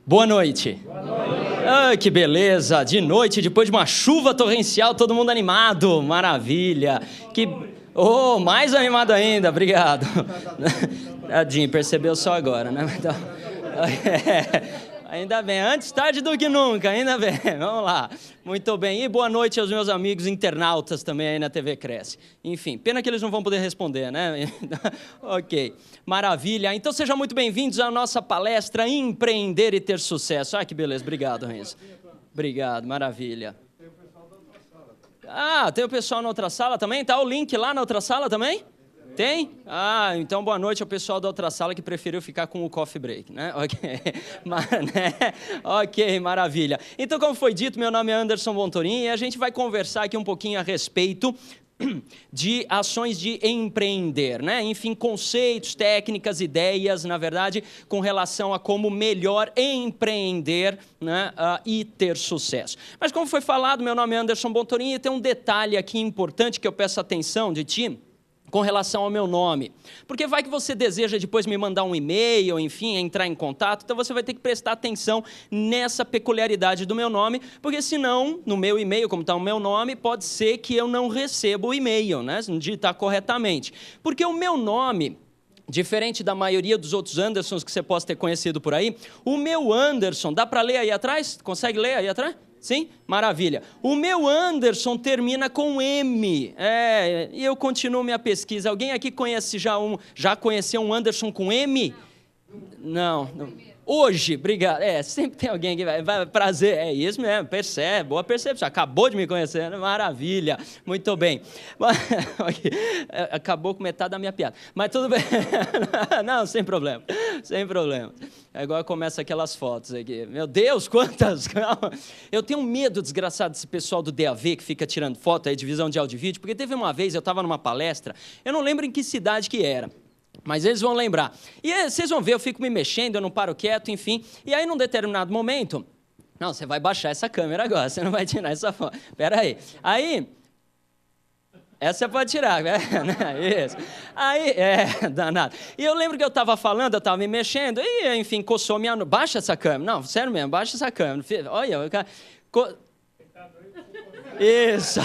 Boa noite. Boa noite. Ah, que beleza! De noite, depois de uma chuva torrencial, todo mundo animado. Maravilha! Oh, mais animado ainda, obrigado. Tadinho, percebeu só agora, né? Então, ainda bem, antes tarde do que nunca, ainda bem. Vamos lá. Muito bem. E boa noite aos meus amigos internautas também aí na TV Cresce. Enfim, pena que eles não vão poder responder, né? Ok. Maravilha. Então sejam muito bem-vindos à nossa palestra Empreender e Ter Sucesso. Ah, que beleza. Obrigado, Renzo. Obrigado. Maravilha. Ah, tem o pessoal na outra sala também? Tá o link lá na outra sala também? Tem? Ah, então boa noite ao pessoal da outra sala que preferiu ficar com o coffee break, né? Ok, ok, maravilha. Então, como foi dito, meu nome é Anderson Bontorin e a gente vai conversar aqui um pouquinho a respeito de ações de empreender, né? Enfim, conceitos, técnicas, ideias, na verdade, com relação a como melhor empreender, né? E ter sucesso. Mas como foi falado, meu nome é Anderson Bontorin e tem um detalhe aqui importante que eu peço atenção de ti, com relação ao meu nome. Porque vai que você deseja depois me mandar um e-mail, enfim, entrar em contato, então você vai ter que prestar atenção nessa peculiaridade do meu nome, porque senão, no meu e-mail, como está o meu nome, pode ser que eu não receba o e-mail, né, se não digitar corretamente. Porque o meu nome, diferente da maioria dos outros Andersons que você possa ter conhecido por aí, o meu Anderson, dá para ler aí atrás? Consegue ler aí atrás? Sim? Maravilha. O meu Anderson termina com M. E eu continuo minha pesquisa. Alguém aqui conhece já conheceu um Anderson com M? Não. Hoje, obrigado. Sempre tem alguém que vai prazer. É isso mesmo, percebe, boa percepção. Acabou de me conhecer, né? Maravilha. Muito bem. Acabou com metade da minha piada. Mas tudo bem. Não, sem problema. Sem problema. É igual começa aquelas fotos aqui. Meu Deus, quantas! Eu tenho um medo desgraçado desse pessoal do DAV que fica tirando foto aí, divisão de áudio e vídeo, porque teve uma vez, eu estava numa palestra, eu não lembro em que cidade que era, mas eles vão lembrar. E aí, vocês vão ver, eu fico me mexendo, eu não paro quieto, enfim. E aí, num determinado momento... Não, você vai baixar essa câmera agora, você não vai tirar essa foto. Espera aí. Aí... Essa você pode tirar, né? Isso. Aí, danado. E eu lembro que eu estava falando, eu estava me mexendo, e, enfim, coçou minha nuca. Baixa essa câmera. Não, sério mesmo, baixa essa câmera. Olha, Isso.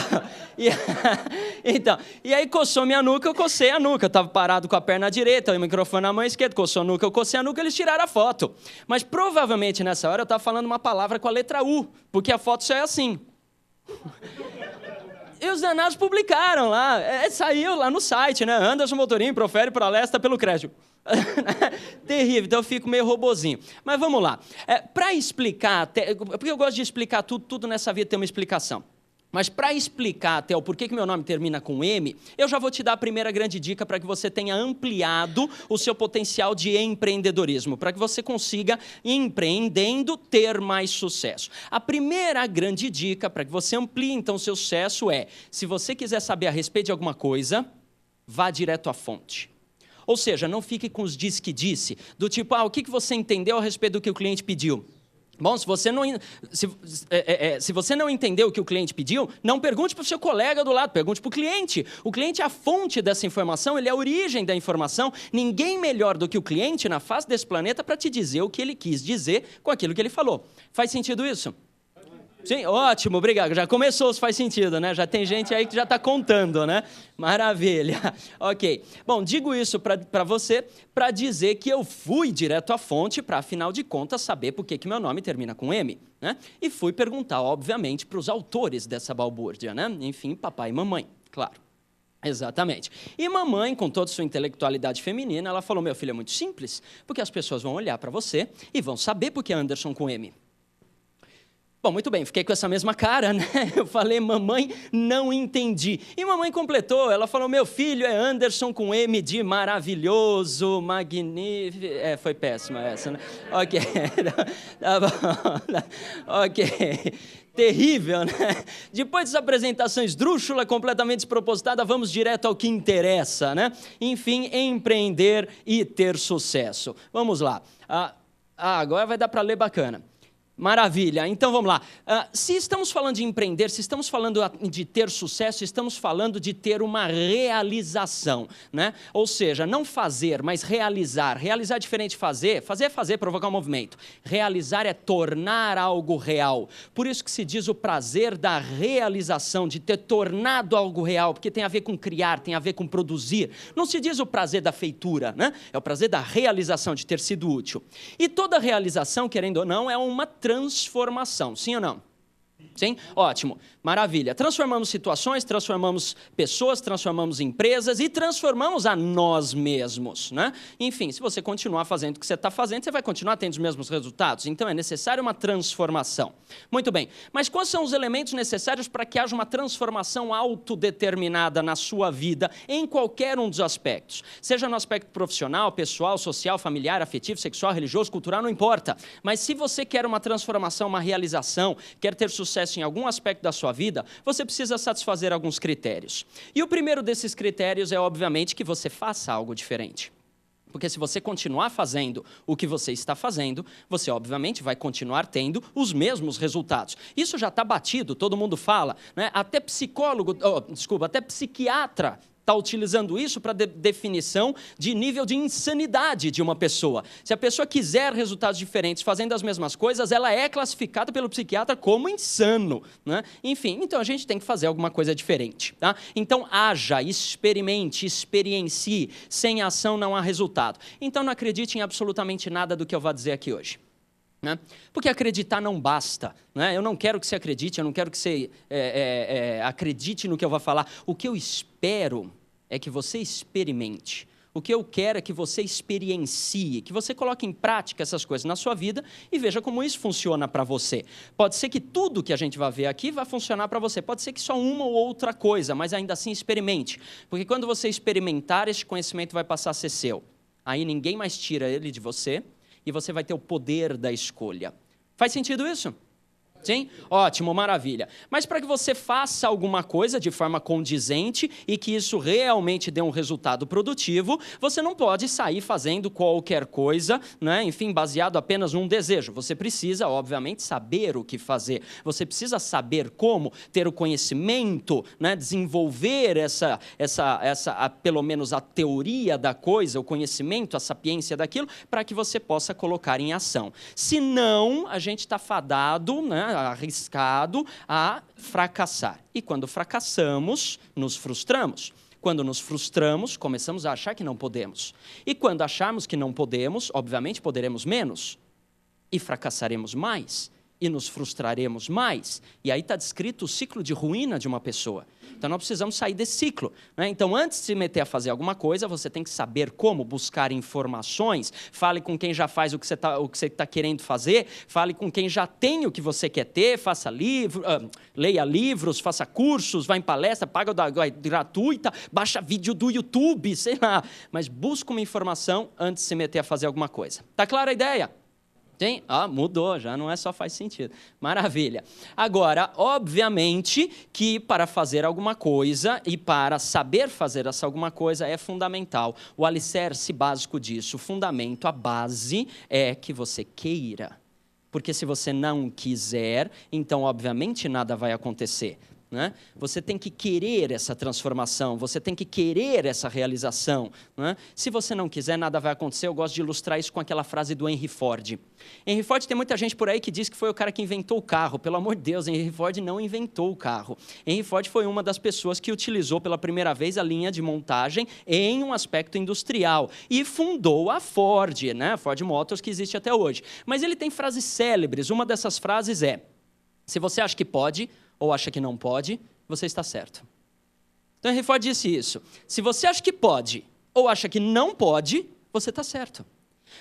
Então, e aí coçou minha nuca, eu cocei a nuca. Eu estava parado com a perna direita, o microfone na mão esquerda, coçou a nuca, eu cocei a nuca, eles tiraram a foto. Mas provavelmente nessa hora eu estava falando uma palavra com a letra U, porque a foto só é assim. E os danados publicaram lá, saiu lá no site, né? Anderson Bontorin profere palestra pelo crédito. Terrível, então eu fico meio robozinho. Mas vamos lá. Para explicar, porque eu gosto de explicar tudo nessa vida tem uma explicação. Mas para explicar até o porquê que meu nome termina com M, eu já vou te dar a primeira grande dica para que você tenha ampliado o seu potencial de empreendedorismo, para que você consiga, empreendendo, ter mais sucesso. A primeira grande dica para que você amplie, então, o seu sucesso se você quiser saber a respeito de alguma coisa, vá direto à fonte. Ou seja, não fique com os diz que disse, do tipo, o que você entendeu a respeito do que o cliente pediu? Bom, se você não entendeu o que o cliente pediu, não pergunte para o seu colega do lado, pergunte para o cliente. O cliente é a fonte dessa informação, ele é a origem da informação. Ninguém melhor do que o cliente na face desse planeta para te dizer o que ele quis dizer com aquilo que ele falou. Faz sentido isso? Sim, ótimo, obrigado. Já começou, se faz sentido, né? Já tem gente aí que já está contando, né? Maravilha. Ok. Bom, digo isso para você para dizer que eu fui direto à fonte para, afinal de contas, saber por que meu nome termina com M, né? E fui perguntar, obviamente, para os autores dessa balbúrdia, né? Enfim, papai e mamãe, claro. Exatamente. E mamãe, com toda a sua intelectualidade feminina, ela falou, meu filho, é muito simples, porque as pessoas vão olhar para você e vão saber por que é Anderson com M. Bom, muito bem, fiquei com essa mesma cara, né? Eu falei, mamãe, não entendi. E mamãe completou, ela falou, meu filho é Anderson com M de maravilhoso, magnífico... foi péssima essa, né? Ok, tá bom, ok... Terrível, né? Depois dessa apresentação esdrúxula, completamente despropositada, vamos direto ao que interessa, né? Enfim, empreender e ter sucesso. Vamos lá. Agora vai dar para ler bacana. Maravilha. Então, vamos lá. Se estamos falando de empreender, se estamos falando de ter sucesso, estamos falando de ter uma realização, né? Ou seja, não fazer, mas realizar. Realizar é diferente de fazer. Fazer é fazer, provocar um movimento. Realizar é tornar algo real. Por isso que se diz o prazer da realização, de ter tornado algo real, porque tem a ver com criar, tem a ver com produzir. Não se diz o prazer da feitura, né? É o prazer da realização, de ter sido útil. E toda realização, querendo ou não, é uma transformação, sim ou não? Sim? Ótimo, maravilha. Transformamos situações, transformamos pessoas, transformamos empresas e transformamos a nós mesmos, né? Enfim, se você continuar fazendo o que você está fazendo, você vai continuar tendo os mesmos resultados. Então, é necessário uma transformação. Muito bem, mas quais são os elementos necessários para que haja uma transformação autodeterminada na sua vida, em qualquer um dos aspectos? Seja no aspecto profissional, pessoal, social, familiar, afetivo, sexual, religioso, cultural, não importa. Mas se você quer uma transformação, uma realização, quer ter sucesso em algum aspecto da sua vida, você precisa satisfazer alguns critérios. E o primeiro desses critérios é, obviamente, que você faça algo diferente. Porque se você continuar fazendo o que você está fazendo, você, obviamente, vai continuar tendo os mesmos resultados. Isso já está batido, todo mundo fala, né? Até até psiquiatra está utilizando isso para definição de nível de insanidade de uma pessoa. Se a pessoa quiser resultados diferentes fazendo as mesmas coisas, ela é classificada pelo psiquiatra como insano, né? Enfim, então a gente tem que fazer alguma coisa diferente, tá? Então haja, experimente, experiencie. Sem ação não há resultado. Então não acredite em absolutamente nada do que eu vou dizer aqui hoje. Né? Porque acreditar não basta, né? Eu não quero que você acredite, eu não quero que você acredite no que eu vou falar. O que eu espero é que você experimente. O que eu quero é que você experiencie, que você coloque em prática essas coisas na sua vida e veja como isso funciona para você. Pode ser que tudo que a gente vai ver aqui vai funcionar para você. Pode ser que só uma ou outra coisa, mas ainda assim experimente. Porque quando você experimentar, este conhecimento vai passar a ser seu. Aí ninguém mais tira ele de você. E você vai ter o poder da escolha. Faz sentido isso? Sim? Ótimo, maravilha. Mas para que você faça alguma coisa de forma condizente e que isso realmente dê um resultado produtivo, você não pode sair fazendo qualquer coisa, né? Enfim, baseado apenas num desejo. Você precisa, obviamente, saber o que fazer. Você precisa saber como, ter o conhecimento, né? Desenvolver pelo menos a teoria da coisa, o conhecimento, a sapiência daquilo, para que você possa colocar em ação. Senão, a gente está fadado, né? Arriscado a fracassar. E quando fracassamos, nos frustramos. Quando nos frustramos, começamos a achar que não podemos. E quando acharmos que não podemos, obviamente poderemos menos. E fracassaremos mais. E nos frustraremos mais. E aí está descrito o ciclo de ruína de uma pessoa. Então, nós precisamos sair desse ciclo, né? Então, antes de se meter a fazer alguma coisa, você tem que saber como buscar informações. Fale com quem já faz o que você está querendo fazer. Fale com quem já tem o que você quer ter. Leia livros, faça cursos, vá em palestra, paga gratuita, baixa vídeo do YouTube, sei lá. Mas busque uma informação antes de se meter a fazer alguma coisa. Está clara a ideia? Tem? Mudou, já não é só faz sentido. Maravilha. Agora, obviamente que para fazer alguma coisa e para saber fazer essa alguma coisa é fundamental. O alicerce básico disso, o fundamento, a base é que você queira. Porque se você não quiser, então obviamente nada vai acontecer. Né? Você tem que querer essa transformação, você tem que querer essa realização. Né? Se você não quiser, nada vai acontecer. Eu gosto de ilustrar isso com aquela frase do Henry Ford. Henry Ford, tem muita gente por aí que diz que foi o cara que inventou o carro. Pelo amor de Deus, Henry Ford não inventou o carro. Henry Ford foi uma das pessoas que utilizou pela primeira vez a linha de montagem em um aspecto industrial e fundou a Ford, né? Ford Motors, que existe até hoje. Mas ele tem frases célebres. Uma dessas frases é: se você acha que pode ou acha que não pode, você está certo. Então, Henry Ford disse isso. Se você acha que pode ou acha que não pode, você está certo.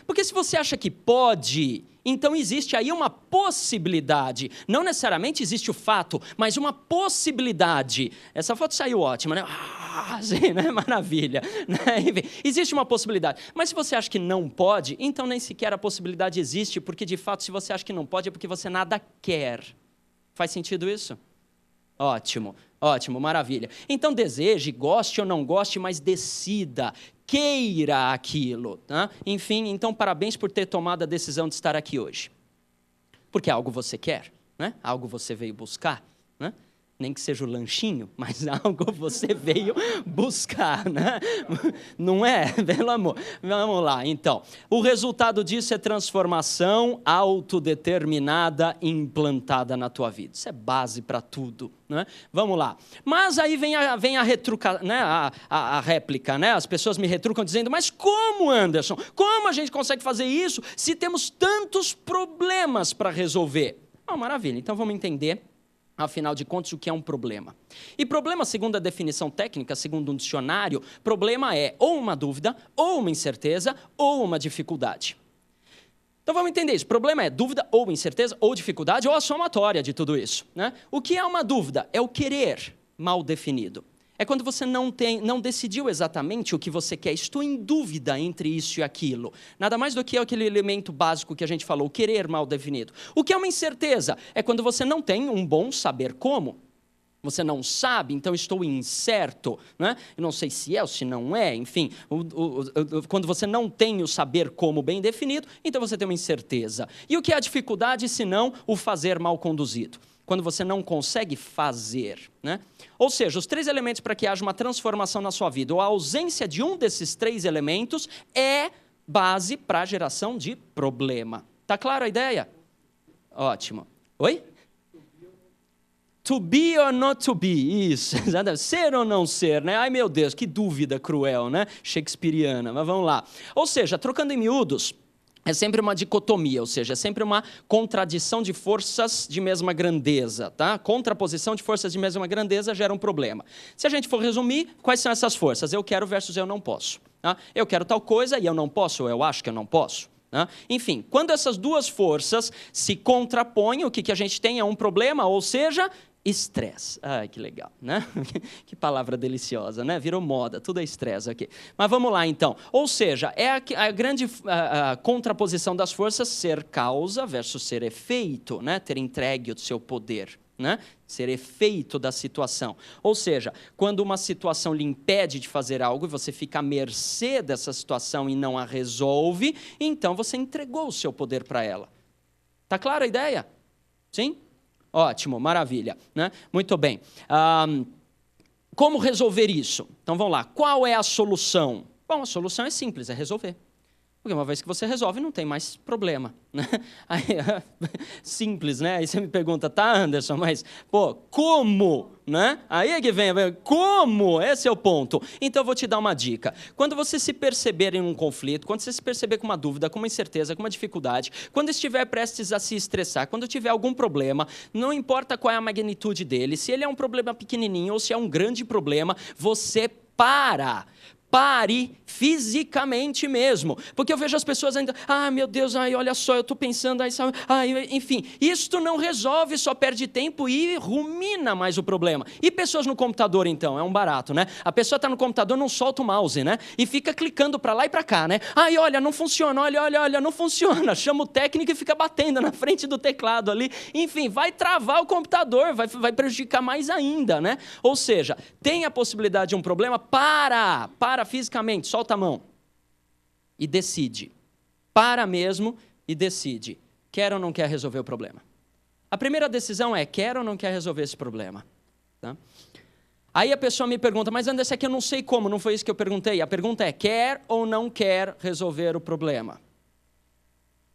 Porque se você acha que pode, então existe aí uma possibilidade. Não necessariamente existe o fato, mas uma possibilidade. Essa foto saiu ótima, né? Sim, né? Maravilha. Existe uma possibilidade. Mas se você acha que não pode, então nem sequer a possibilidade existe, porque de fato, se você acha que não pode, é porque você nada quer. Faz sentido isso? Ótimo, ótimo, maravilha. Então deseje, goste ou não goste, mas decida, queira aquilo. Tá? Enfim, então parabéns por ter tomado a decisão de estar aqui hoje. Porque algo você quer, né? Algo você veio buscar, né? Nem que seja o lanchinho, mas algo você veio buscar, né? Não é? Pelo amor. Vamos lá, então. O resultado disso é transformação autodeterminada e implantada na tua vida. Isso é base para tudo, né? Vamos lá. Mas aí vem a retruca, né? a réplica, né? As pessoas me retrucam dizendo, mas como, Anderson? Como a gente consegue fazer isso se temos tantos problemas para resolver? Maravilha, então vamos entender. Afinal de contas, o que é um problema? E problema, segundo a definição técnica, segundo um dicionário, problema é ou uma dúvida, ou uma incerteza, ou uma dificuldade. Então vamos entender isso. Problema é dúvida, ou incerteza, ou dificuldade, ou a somatória de tudo isso, né? O que é uma dúvida? É o querer mal definido. É quando você não decidiu exatamente o que você quer. Estou em dúvida entre isso e aquilo. Nada mais do que aquele elemento básico que a gente falou, o querer mal definido. O que é uma incerteza? É quando você não tem um bom saber como. Você não sabe, então estou incerto, né? Eu não sei se é ou se não é, enfim. Quando você não tem o saber como bem definido, então você tem uma incerteza. E o que é a dificuldade, se não o fazer mal conduzido? Quando você não consegue fazer, né? Ou seja, os 3 elementos para que haja uma transformação na sua vida, ou a ausência de um desses 3 elementos, é base para a geração de problema. Tá clara a ideia? Ótimo. Oi? To be or not to be, isso. Ser ou não ser, né? Ai, meu Deus, que dúvida cruel, né? Shakespeariana, mas vamos lá. Ou seja, trocando em miúdos, é sempre uma dicotomia, ou seja, é sempre uma contradição de forças de mesma grandeza, tá? Contraposição de forças de mesma grandeza gera um problema. Se a gente for resumir, quais são essas forças? Eu quero versus eu não posso. Tá? Eu quero tal coisa e eu não posso, ou eu acho que eu não posso. Tá? Enfim, quando essas duas forças se contrapõem, o que a gente tem é um problema, ou seja, estresse. Ai, que legal, né? Que palavra deliciosa, né? Virou moda, tudo é estresse aqui. Mas vamos lá, então. Ou seja, é a grande contraposição das forças, ser causa versus ser efeito, né? Ter entregue o seu poder, né? Ser efeito da situação. Ou seja, quando uma situação lhe impede de fazer algo e você fica à mercê dessa situação e não a resolve, então você entregou o seu poder para ela. Tá clara a ideia? Sim? Ótimo, maravilha, né? Muito bem. Como resolver isso? Então vamos lá. Qual é a solução? Bom, a solução é simples, é resolver. Porque uma vez que você resolve, não tem mais problema, né? Aí, simples, né? Aí você me pergunta, tá, Anderson, mas, pô, como? Né? Aí é que vem, como? Esse é o ponto. Então, eu vou te dar uma dica. Quando você se perceber em um conflito, quando você se perceber com uma dúvida, com uma incerteza, com uma dificuldade, quando estiver prestes a se estressar, quando tiver algum problema, não importa qual é a magnitude dele, se ele é um problema pequenininho ou se é um grande problema, você para. Pare fisicamente mesmo. Porque eu vejo as pessoas ainda, meu Deus, olha só, eu estou pensando, enfim. Isto não resolve, só perde tempo e rumina mais o problema. E pessoas no computador, então, é um barato, né? A pessoa está no computador, não solta o mouse, né? E fica clicando para lá e para cá, né? Olha, não funciona, olha, não funciona. Chama o técnico e fica batendo na frente do teclado ali. Enfim, vai travar o computador, vai prejudicar mais ainda, né? Ou seja, tem a possibilidade de um problema, para fisicamente, solta a mão e decide. Para mesmo e decide. Quer ou não quer resolver o problema? A primeira decisão é, quer ou não quer resolver esse problema? Tá? Aí a pessoa me pergunta, mas Anderson, aqui eu não sei como, não foi isso que eu perguntei. A pergunta é, quer ou não quer resolver o problema?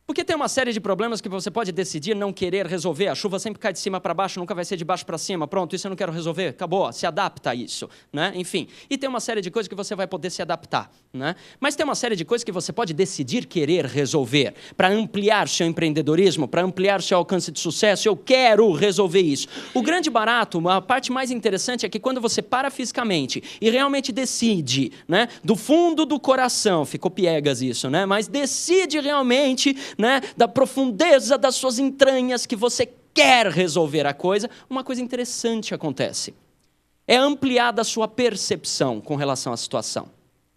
Porque tem uma série de problemas que você pode decidir não querer resolver. A chuva sempre cai de cima para baixo, nunca vai ser de baixo para cima. Pronto, isso eu não quero resolver. Acabou, se adapta a isso, né? Enfim, e tem uma série de coisas que você vai poder se adaptar, né? Mas tem uma série de coisas que você pode decidir querer resolver para ampliar seu empreendedorismo, para ampliar seu alcance de sucesso. Eu quero resolver isso. O grande barato, a parte mais interessante é que quando você para fisicamente e realmente decide, né? Do fundo do coração, ficou piegas isso, né? Mas decide realmente, né, da profundeza das suas entranhas que você quer resolver a coisa, uma coisa interessante acontece. É ampliada a sua percepção com relação à situação.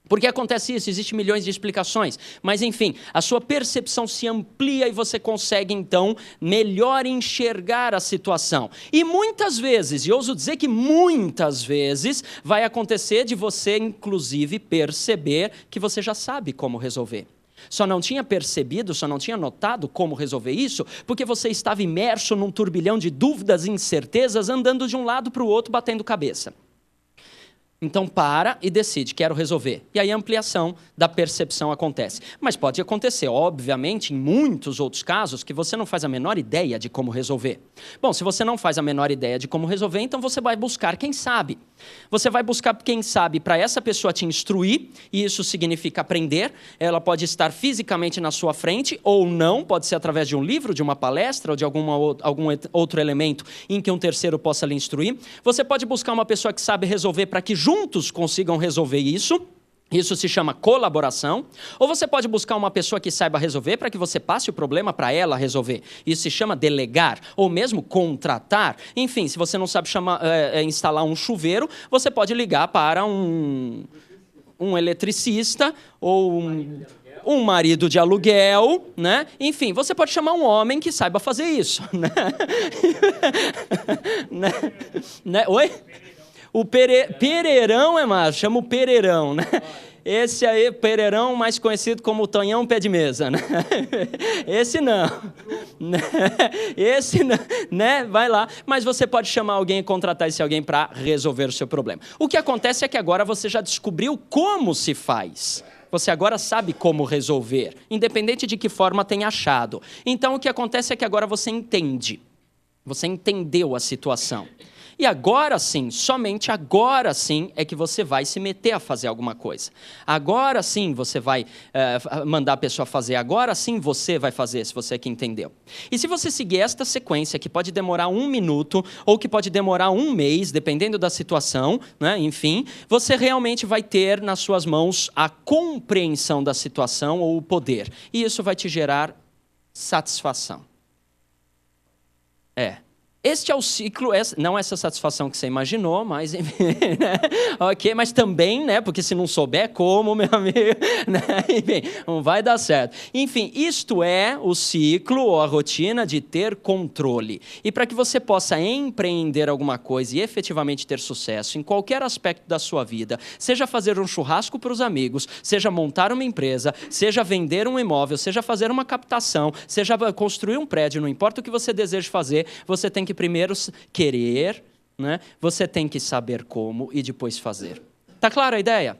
Por que acontece isso? Existem milhões de explicações, mas enfim, a sua percepção se amplia e você consegue então melhor enxergar a situação. E muitas vezes, e ouso dizer que muitas vezes, vai acontecer de você inclusive perceber que você já sabe como resolver. Só não tinha percebido, só não tinha notado como resolver isso, porque você estava imerso num turbilhão de dúvidas e incertezas, andando de um lado para o outro, batendo cabeça. Então para e decide, quero resolver. E aí a ampliação da percepção acontece. Mas pode acontecer, obviamente, em muitos outros casos, que você não faz a menor ideia de como resolver. Bom, se você não faz a menor ideia de como resolver, então você vai buscar quem sabe. Você vai buscar quem sabe para essa pessoa te instruir, e isso significa aprender. Ela pode estar fisicamente na sua frente ou não, pode ser através de um livro, de uma palestra ou de algum outro elemento em que um terceiro possa lhe instruir. Você pode buscar uma pessoa que sabe resolver para que juntos consigam resolver isso. Isso se chama colaboração. Ou você pode buscar uma pessoa que saiba resolver para que você passe o problema para ela resolver. Isso se chama delegar, ou mesmo contratar. Enfim, se você não sabe instalar um chuveiro, você pode ligar para um eletricista ou um marido de aluguel, né? Enfim, você pode chamar um homem que saiba fazer isso. Né? Oi? O Pereirão, Márcio? Chama o Pereirão, né? Esse aí, Pereirão, mais conhecido como o Tonhão Pé de Mesa, né? Esse não. Esse não, né? Vai lá. Mas você pode chamar alguém e contratar esse alguém para resolver o seu problema. O que acontece é que agora você já descobriu como se faz. Você agora sabe como resolver, independente de que forma tenha achado. Então, o que acontece é que agora você entende. Você entendeu a situação. E agora sim, somente agora sim, é que você vai se meter a fazer alguma coisa. Agora sim você vai mandar a pessoa fazer. Agora sim você vai fazer, se você é que entendeu. E se você seguir esta sequência, que pode demorar 1 minuto, ou que pode demorar 1 mês, dependendo da situação, né? Enfim, você realmente vai ter nas suas mãos a compreensão da situação ou o poder. E isso vai te gerar satisfação. Este é o ciclo, não essa satisfação que você imaginou, mas enfim, né? Ok, mas também, né? Porque se não souber como, meu amigo, né? Enfim, não vai dar certo. Enfim, isto é o ciclo ou a rotina de ter controle. E para que você possa empreender alguma coisa e efetivamente ter sucesso em qualquer aspecto da sua vida, seja fazer um churrasco para os amigos, seja montar uma empresa, seja vender um imóvel, seja fazer uma captação, seja construir um prédio, não importa o que você deseja fazer, você tem que primeiro querer, né? Você tem que saber como e depois fazer. Tá clara a ideia?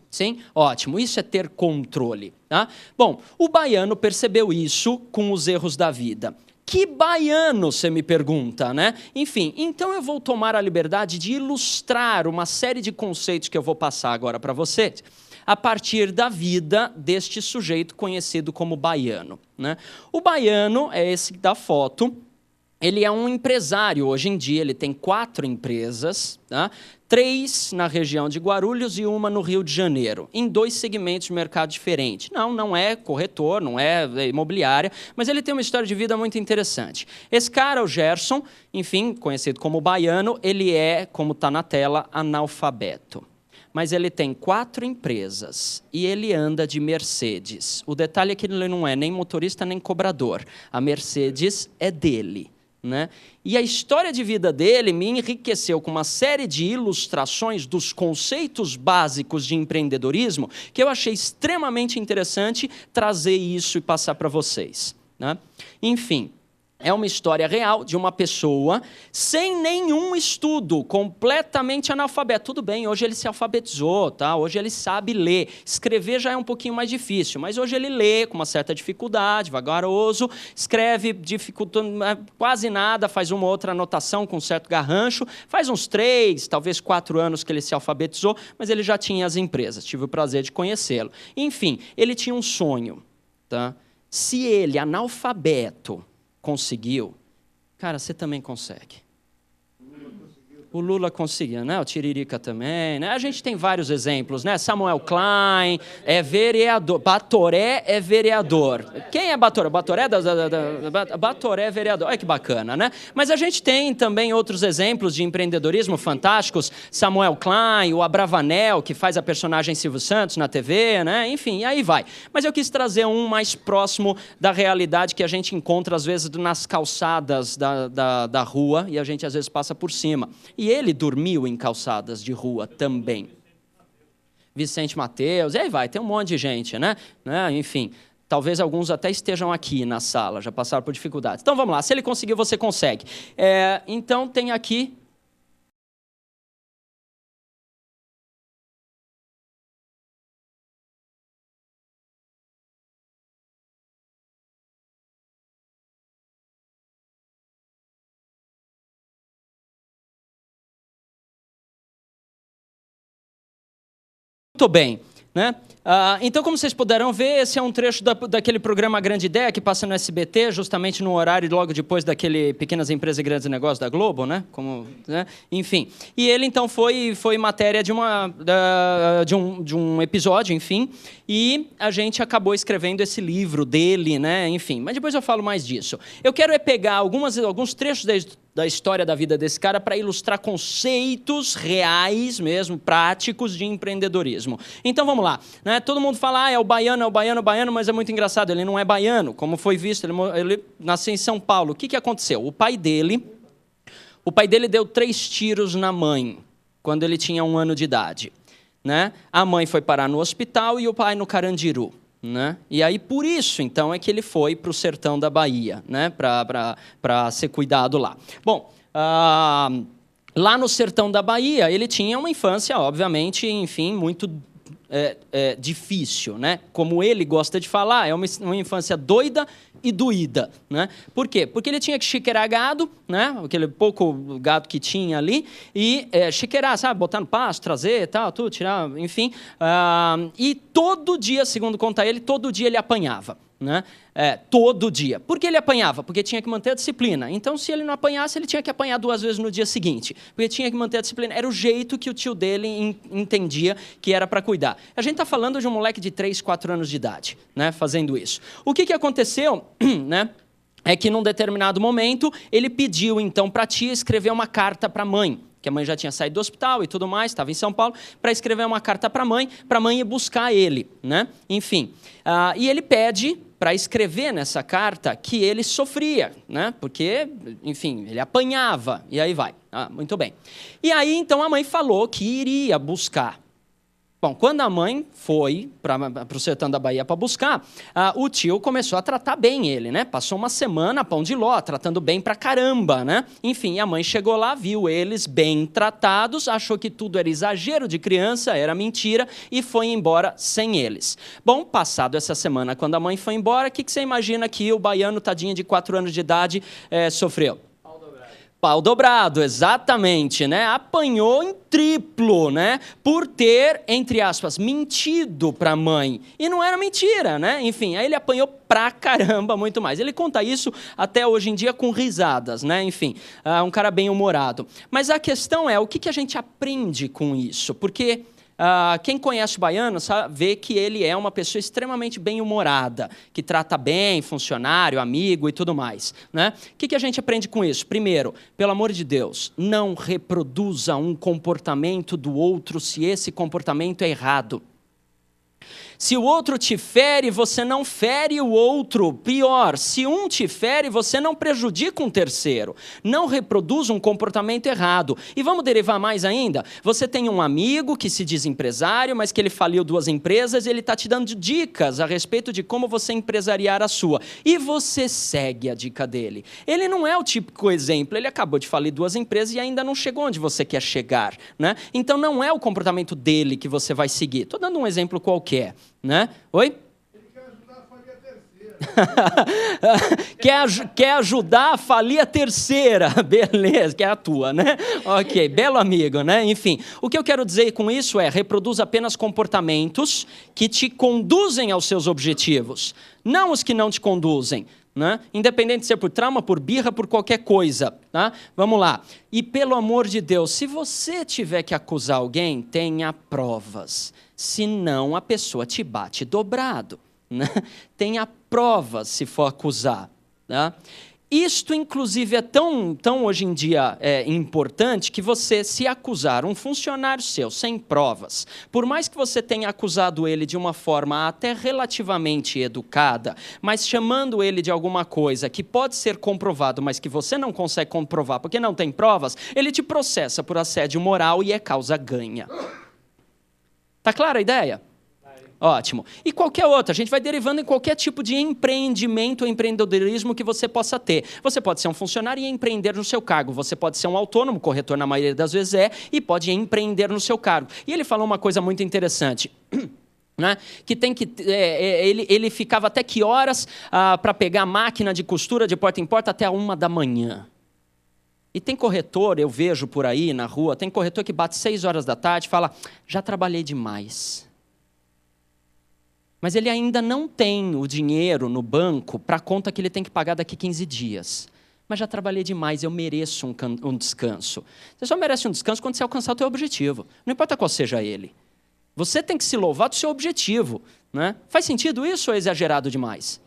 Sim? Ótimo. Isso é ter controle. Tá? Bom, o baiano percebeu isso com os erros da vida. Que baiano, você me pergunta, né? Enfim, então eu vou tomar a liberdade de ilustrar uma série de conceitos que eu vou passar agora para vocês, a partir da vida deste sujeito conhecido como baiano, né? O baiano é esse da foto. Ele é um empresário hoje em dia, ele tem 4 empresas, tá? 3 na região de Guarulhos e 1 no Rio de Janeiro, em 2 segmentos de mercado diferentes. Não é corretor, não é imobiliária, mas ele tem uma história de vida muito interessante. Esse cara, o Gerson, enfim, conhecido como baiano, ele é, como está na tela, analfabeto. Mas ele tem 4 empresas e ele anda de Mercedes. O detalhe é que ele não é nem motorista nem cobrador. A Mercedes é dele. Né? E a história de vida dele me enriqueceu com uma série de ilustrações dos conceitos básicos de empreendedorismo que eu achei extremamente interessante trazer isso e passar para vocês. Né? Enfim, é uma história real de uma pessoa sem nenhum estudo, completamente analfabeto. Tudo bem, hoje ele se alfabetizou, tá? Hoje ele sabe ler. Escrever já é um pouquinho mais difícil, mas hoje ele lê com uma certa dificuldade, vagaroso, escreve dificultando quase nada, faz uma outra anotação com um certo garrancho, faz uns 3, talvez 4 anos que ele se alfabetizou, mas ele já tinha as empresas, tive o prazer de conhecê-lo. Enfim, ele tinha um sonho, tá? Se ele, analfabeto, conseguiu, cara, você também consegue. O Lula conseguiu, né? O Tiririca também, né? A gente tem vários exemplos, né? Samuel Klein é vereador, Batoré é vereador. Quem é Batoré? Batoré Batoré é vereador. Olha que bacana, né? Mas a gente tem também outros exemplos de empreendedorismo fantásticos. Samuel Klein, o Abravanel, que faz a personagem Silvio Santos na TV, né? Enfim, aí vai. Mas eu quis trazer um mais próximo da realidade que a gente encontra, às vezes, nas calçadas da rua, e a gente, às vezes, passa por cima. E ele dormiu em calçadas de rua também. Vicente Mateus, e aí vai, tem um monte de gente, né? Enfim, talvez alguns até estejam aqui na sala, já passaram por dificuldades. Então, vamos lá, se ele conseguiu, você consegue. Então, tem aqui... Muito bem, né? Então, como vocês puderam ver, esse é um trecho daquele programa Grande Ideia, que passa no SBT, justamente no horário logo depois daquele Pequenas Empresas e Grandes Negócios da Globo, né? Enfim. E ele, então, foi matéria de um episódio, enfim, e a gente acabou escrevendo esse livro dele, né? Enfim, mas depois eu falo mais disso. Eu quero pegar alguns trechos da história da vida desse cara para ilustrar conceitos reais mesmo, práticos de empreendedorismo. Então, vamos lá. Né? Todo mundo fala, é o baiano, mas é muito engraçado, ele não é baiano, como foi visto, ele nasceu em São Paulo. O que aconteceu? O pai dele deu 3 tiros na mãe, quando ele tinha 1 ano de idade. Né? A mãe foi parar no hospital e o pai no Carandiru. Né? E aí, por isso, então, é que ele foi para o sertão da Bahia, né? Para ser cuidado lá. Bom, lá no sertão da Bahia, ele tinha uma infância, obviamente, enfim, muito difícil, né? Como ele gosta de falar, é uma infância doida e doída, né? Por quê? Porque ele tinha que chiqueirar gado, né? Aquele pouco gado que tinha ali, e chiqueirar, sabe? Botar no pasto, trazer, tal, tudo, tirar, enfim. E todo dia, segundo conta ele, todo dia ele apanhava. Né? Todo dia. Por que ele apanhava? Porque tinha que manter a disciplina. Então, se ele não apanhasse, ele tinha que apanhar 2 vezes no dia seguinte. Porque tinha que manter a disciplina. Era o jeito que o tio dele entendia que era para cuidar. A gente está falando de um moleque de 3, 4 anos de idade, né? Fazendo isso. O que aconteceu, né? É que, num determinado momento, ele pediu, então, para a tia escrever uma carta para a mãe, que a mãe já tinha saído do hospital e tudo mais, estava em São Paulo, para escrever uma carta para a mãe ir buscar ele, né? Enfim, e ele pede para escrever nessa carta que ele sofria, né? Porque, enfim, ele apanhava, e aí vai. Muito bem. E aí, então, a mãe falou que iria buscar. Bom, quando a mãe foi para o sertão da Bahia para buscar, o tio começou a tratar bem ele, né? Passou uma semana, pão de ló, tratando bem pra caramba, né? Enfim, a mãe chegou lá, viu eles bem tratados, achou que tudo era exagero de criança, era mentira, e foi embora sem eles. Bom, passado essa semana, quando a mãe foi embora, o que você imagina que o baiano, tadinho de 4 anos de idade, sofreu? Pau dobrado, exatamente, né? Apanhou em triplo, né? Por ter, entre aspas, mentido para a mãe. E não era mentira, né? Enfim, aí ele apanhou pra caramba, muito mais. Ele conta isso até hoje em dia com risadas, né? Enfim, um cara bem humorado. Mas a questão é, o que a gente aprende com isso? Porque quem conhece o baiano vê que ele é uma pessoa extremamente bem-humorada, que trata bem funcionário, amigo e tudo mais. Né? O que a gente aprende com isso? Primeiro, pelo amor de Deus, não reproduza um comportamento do outro se esse comportamento é errado. Se o outro te fere, você não fere o outro. Pior, se um te fere, você não prejudica um terceiro. Não reproduz um comportamento errado. E vamos derivar mais ainda? Você tem um amigo que se diz empresário, mas que ele faliu 2 empresas, e ele está te dando dicas a respeito de como você empresariar a sua. E você segue a dica dele. Ele não é o típico exemplo. Ele acabou de falir 2 empresas e ainda não chegou onde você quer chegar. Né? Então, não é o comportamento dele que você vai seguir. Estou dando um exemplo qualquer. Né? Oi? Ele quer ajudar a falir a terceira. quer ajudar a falir a terceira. Beleza, que é a tua, né? Ok, belo amigo, né? Enfim, o que eu quero dizer com isso é, reproduz apenas comportamentos que te conduzem aos seus objetivos, não os que não te conduzem. Né? Independente de ser por trauma, por birra, por qualquer coisa. Tá? Vamos lá. E pelo amor de Deus, se você tiver que acusar alguém, tenha provas. Senão a pessoa te bate dobrado. Né? Tenha provas se for acusar. Tá? Isto, inclusive, é tão hoje em dia importante que você, se acusar um funcionário seu sem provas, por mais que você tenha acusado ele de uma forma até relativamente educada, mas chamando ele de alguma coisa que pode ser comprovado, mas que você não consegue comprovar porque não tem provas, ele te processa por assédio moral e é causa ganha. Tá clara a ideia? Ótimo. E qualquer outra, a gente vai derivando em qualquer tipo de empreendimento ou empreendedorismo que você possa ter. Você pode ser um funcionário e empreender no seu cargo. Você pode ser um autônomo, corretor na maioria das vezes e pode empreender no seu cargo. E ele falou uma coisa muito interessante. Né? Que tem que ele ficava até que horas para pegar a máquina de costura de porta em porta até 1 da manhã. E tem corretor, eu vejo por aí na rua, tem corretor que bate 6 horas da tarde e fala, já trabalhei demais. Mas ele ainda não tem o dinheiro no banco para a conta que ele tem que pagar daqui 15 dias. Mas já trabalhei demais, eu mereço um descanso. Você só merece um descanso quando você alcançar o teu objetivo. Não importa qual seja ele. Você tem que se louvar do seu objetivo. Né? Faz sentido isso ou é exagerado demais?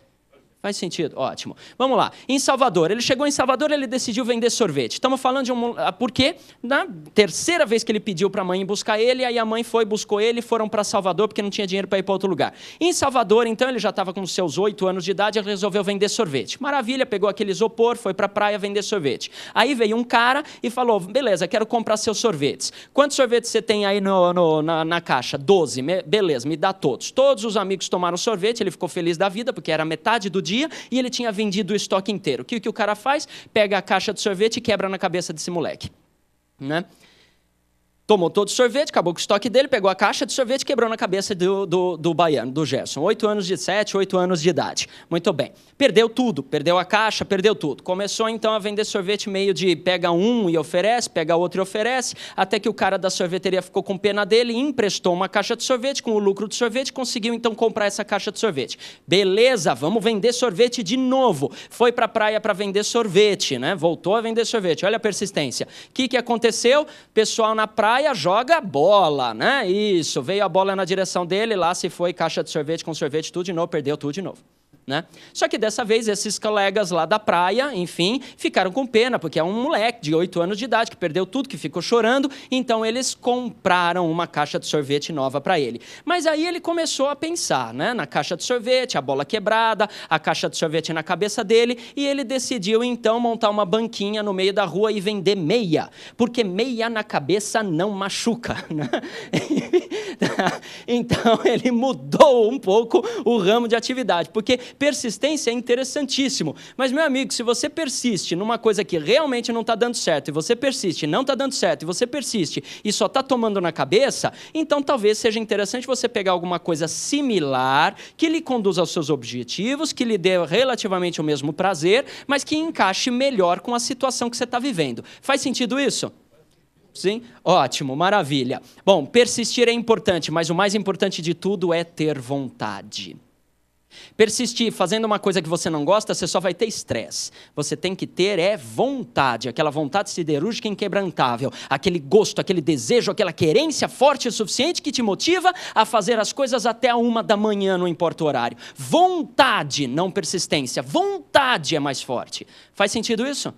Faz sentido? Ótimo. Vamos lá. Em Salvador, ele chegou em Salvador, ele decidiu vender sorvete. Estamos falando de por quê? Na terceira vez que ele pediu para a mãe buscar ele, aí a mãe buscou ele e foram para Salvador porque não tinha dinheiro para ir para outro lugar. Em Salvador, então, ele já estava com seus 8 anos de idade, ele resolveu vender sorvete. Maravilha, pegou aquele isopor, foi para a praia vender sorvete. Aí veio um cara e falou, beleza, quero comprar seus sorvetes. Quantos sorvetes você tem aí na caixa? 12. Beleza, me dá todos. Todos os amigos tomaram sorvete, ele ficou feliz da vida porque era metade do dia, e ele tinha vendido o estoque inteiro. O que o cara faz? Pega a caixa de sorvete e quebra na cabeça desse moleque. Né? Tomou todo o sorvete, acabou com o estoque dele, pegou a caixa de sorvete e quebrou na cabeça do baiano, do Gerson. 8 anos de idade. Muito bem. Perdeu tudo, perdeu a caixa, perdeu tudo. Começou então a vender sorvete meio de pega um e oferece, pega outro e oferece, até que o cara da sorveteria ficou com pena dele e emprestou uma caixa de sorvete, com o lucro do sorvete, conseguiu então comprar essa caixa de sorvete. Beleza, vamos vender sorvete de novo. Foi para a praia para vender sorvete, né? Voltou a vender sorvete. Olha a persistência. O que aconteceu? Pessoal na praia joga bola, né? Isso, veio a bola na direção dele, lá se foi caixa de sorvete com sorvete, tudo de novo, perdeu tudo de novo. Né? Só que dessa vez esses colegas lá da praia, enfim, ficaram com pena, porque é um moleque de 8 anos de idade que perdeu tudo, que ficou chorando, então eles compraram uma caixa de sorvete nova para ele. Mas aí ele começou a pensar, né? Na caixa de sorvete, a bola quebrada, a caixa de sorvete na cabeça dele, e ele decidiu então montar uma banquinha no meio da rua e vender meia, porque meia na cabeça não machuca. Né? Então ele mudou um pouco o ramo de atividade, porque persistência é interessantíssimo. Mas, meu amigo, se você persiste numa coisa que realmente não está dando certo, e você persiste, não está dando certo, e você persiste, e só está tomando na cabeça, então talvez seja interessante você pegar alguma coisa similar, que lhe conduza aos seus objetivos, que lhe dê relativamente o mesmo prazer, mas que encaixe melhor com a situação que você está vivendo. Faz sentido isso? Sim? Ótimo, maravilha. Bom, persistir é importante, mas o mais importante de tudo é ter vontade. Persistir fazendo uma coisa que você não gosta, você só vai ter estresse. Você tem que ter vontade, aquela vontade siderúrgica inquebrantável, aquele gosto, aquele desejo, aquela querência forte o suficiente que te motiva a fazer as coisas até 1 da manhã, não importa o horário. Vontade, não persistência. Vontade é mais forte. Faz sentido isso?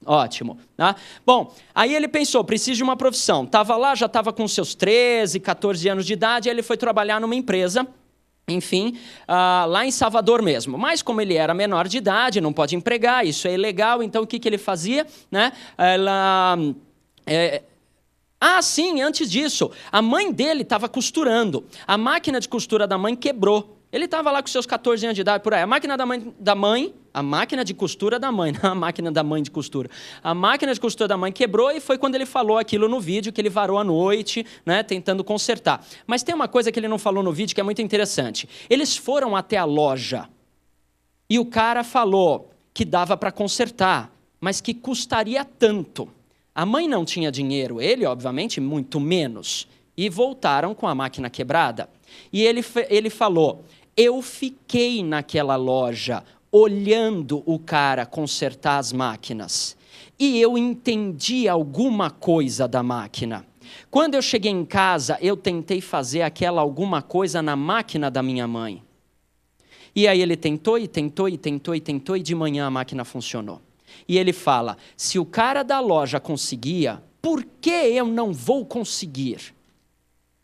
Ótimo. Tá? Bom, aí ele pensou, preciso de uma profissão. Estava lá, já estava com seus 13, 14 anos de idade, aí ele foi trabalhar numa empresa, enfim, lá em Salvador mesmo. Mas como ele era menor de idade, não pode empregar, isso é ilegal, então o que ele fazia? Né? Sim, antes disso, a mãe dele estava costurando. A máquina de costura da mãe quebrou. Ele estava lá com seus 14 anos de idade, por aí. A máquina de costura da mãe, não a máquina da mãe de costura. A máquina de costura da mãe quebrou e foi quando ele falou aquilo no vídeo, que ele varou à noite, né, tentando consertar. Mas tem uma coisa que ele não falou no vídeo que é muito interessante. Eles foram até a loja e o cara falou que dava para consertar, mas que custaria tanto. A mãe não tinha dinheiro, ele, obviamente, muito menos. E voltaram com a máquina quebrada. E ele falou, eu fiquei naquela loja olhando o cara consertar as máquinas. E eu entendi alguma coisa da máquina. Quando eu cheguei em casa, eu tentei fazer aquela alguma coisa na máquina da minha mãe. E aí ele tentou, e de manhã a máquina funcionou. E ele fala, se o cara da loja conseguia, por que eu não vou conseguir?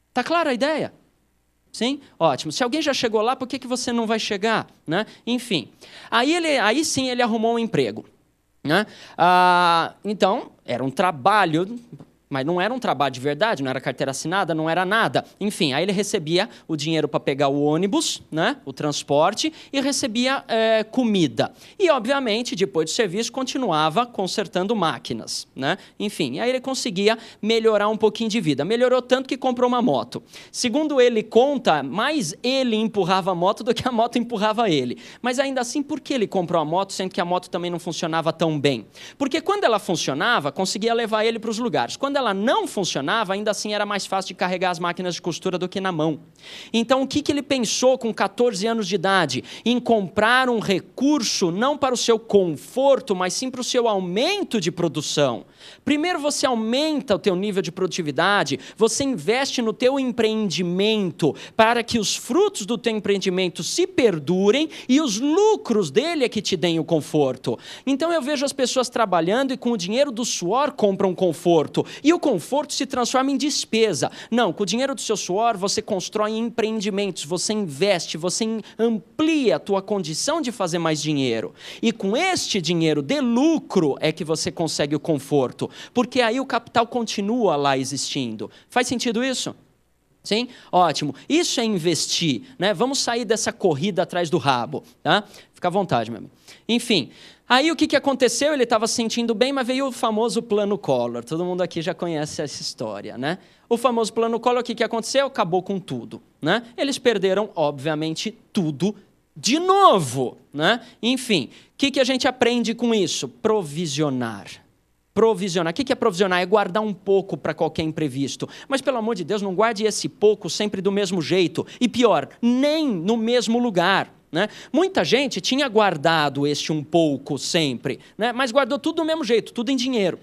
Está clara a ideia? Sim? Ótimo. Se alguém já chegou lá, por que você não vai chegar? Né? Enfim. Aí sim ele arrumou um emprego. Né? Então, era um trabalho Mas não era um trabalho de verdade, não era carteira assinada, não era nada. Enfim, aí ele recebia o dinheiro para pegar o ônibus, né, o transporte, e recebia comida. E, obviamente, depois do serviço, continuava consertando máquinas, né? Enfim, aí ele conseguia melhorar um pouquinho de vida. Melhorou tanto que comprou uma moto. Segundo ele conta, mais ele empurrava a moto do que a moto empurrava ele. Mas ainda assim, por que ele comprou a moto, sendo que a moto também não funcionava tão bem? Porque quando ela funcionava, conseguia levar ele para os lugares. Quando ela não funcionava, ainda assim era mais fácil de carregar as máquinas de costura do que na mão. Então, o que ele pensou com 14 anos de idade? Em comprar um recurso não para o seu conforto, mas sim para o seu aumento de produção. Primeiro você aumenta o teu nível de produtividade, você investe no teu empreendimento para que os frutos do teu empreendimento se perdurem e os lucros dele é que te deem o conforto. Então eu vejo as pessoas trabalhando e com o dinheiro do suor compram conforto. E o conforto se transforma em despesa. Não, com o dinheiro do seu suor você constrói empreendimentos, você investe, você amplia a tua condição de fazer mais dinheiro. E com este dinheiro de lucro é que você consegue o conforto. Porque aí o capital continua lá existindo. Faz sentido isso? Sim? Ótimo. Isso é investir, né? Vamos sair dessa corrida atrás do rabo, tá? Fica à vontade, meu amigo. Enfim, aí o que aconteceu? Ele estava se sentindo bem, mas veio o famoso plano Collor. Todo mundo aqui já conhece essa história, né? O famoso plano Collor, o que aconteceu? Acabou com tudo, né? Eles perderam, obviamente, tudo de novo, né? Enfim, o que a gente aprende com isso? Provisionar. Provisionar. O que é provisionar? É guardar um pouco para qualquer imprevisto. Mas, pelo amor de Deus, não guarde esse pouco sempre do mesmo jeito. E pior, nem no mesmo lugar. Né? Muita gente tinha guardado este um pouco sempre, né? Mas guardou tudo do mesmo jeito, tudo em dinheiro.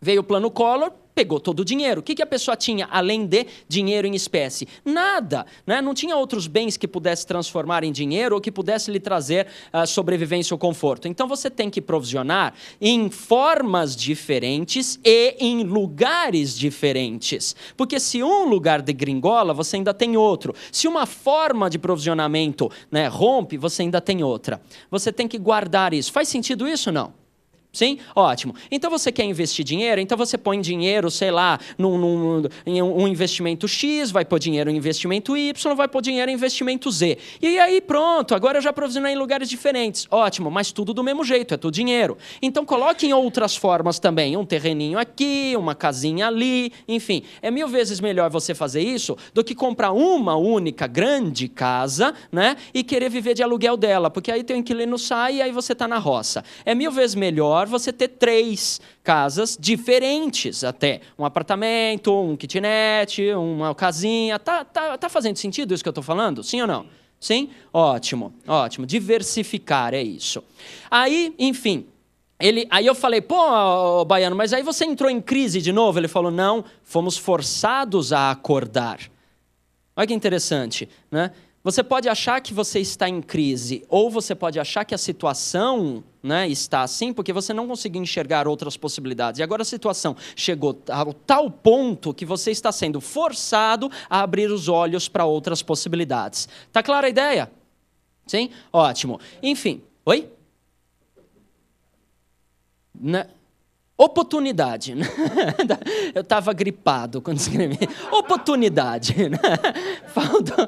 Veio o plano Collor, pegou todo o dinheiro. O que a pessoa tinha além de dinheiro em espécie? Nada. Né? Não tinha outros bens que pudesse transformar em dinheiro ou que pudesse lhe trazer sobrevivência ou conforto. Então você tem que provisionar em formas diferentes e em lugares diferentes. Porque se um lugar degringola, você ainda tem outro. Se uma forma de provisionamento, né, rompe, você ainda tem outra. Você tem que guardar isso. Faz sentido isso ou não? Sim? Ótimo. Então você quer investir dinheiro? Então você põe dinheiro, sei lá, em um investimento X, vai pôr dinheiro em investimento Y, vai pôr dinheiro em investimento Z. E aí pronto, agora eu já provisionei em lugares diferentes. Ótimo, mas tudo do mesmo jeito, é tudo dinheiro. Então coloque em outras formas também, um terreninho aqui, uma casinha ali, enfim. É 1000 vezes melhor você fazer isso do que comprar uma única grande casa, né, e querer viver de aluguel dela, porque aí teu inquilino sai e aí você está na roça. É 1000 vezes melhor você ter 3 casas diferentes até. Um apartamento, um kitnet, uma casinha. Tá fazendo sentido isso que eu estou falando? Sim ou não? Sim? Ótimo, ótimo. Diversificar, é isso. Aí, enfim, aí eu falei, pô, Baiano, mas aí você entrou em crise de novo? Ele falou, não, fomos forçados a acordar. Olha que interessante, né? Você pode achar que você está em crise, ou você pode achar que a situação, né, está assim, porque você não conseguiu enxergar outras possibilidades. E agora a situação chegou ao tal ponto que você está sendo forçado a abrir os olhos para outras possibilidades. Tá clara a ideia? Sim? Ótimo. Enfim. Oi? Oportunidade. Eu estava gripado quando escrevi. Oportunidade. Falta.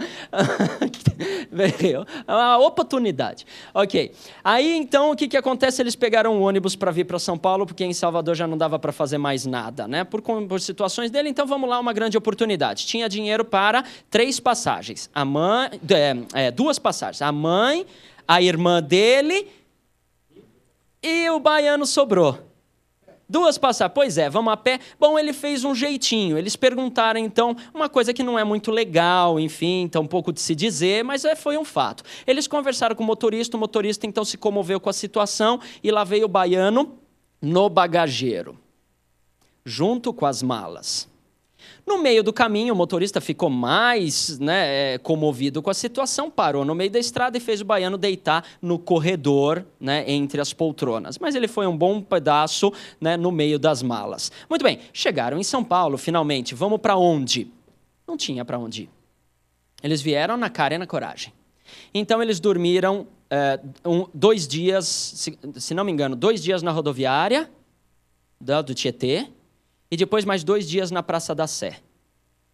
Uma oportunidade. Ok. Aí, então, o que acontece? Eles pegaram um ônibus para vir para São Paulo, porque em Salvador já não dava para fazer mais nada, né? Por situações dele, então vamos lá, uma grande oportunidade. Tinha dinheiro para 3 passagens. 2 passagens. A mãe, a irmã dele e o baiano sobrou. 2 passagens. Pois é, vamos a pé. Bom, ele fez um jeitinho. Eles perguntaram, então, uma coisa que não é muito legal, enfim, tá um pouco de se dizer, mas foi um fato. Eles conversaram com o motorista então se comoveu com a situação e lá veio o baiano no bagageiro, junto com as malas. No meio do caminho, o motorista ficou mais, né, comovido com a situação, parou no meio da estrada e fez o baiano deitar no corredor, né, entre as poltronas. Mas ele foi um bom pedaço, né, no meio das malas. Muito bem, chegaram em São Paulo, finalmente. Vamos para onde? Não tinha para onde ir. Eles vieram na cara e na coragem. Então, eles dormiram 2 dias, se não me engano, 2 dias na rodoviária do Tietê, e depois mais 2 dias na Praça da Sé.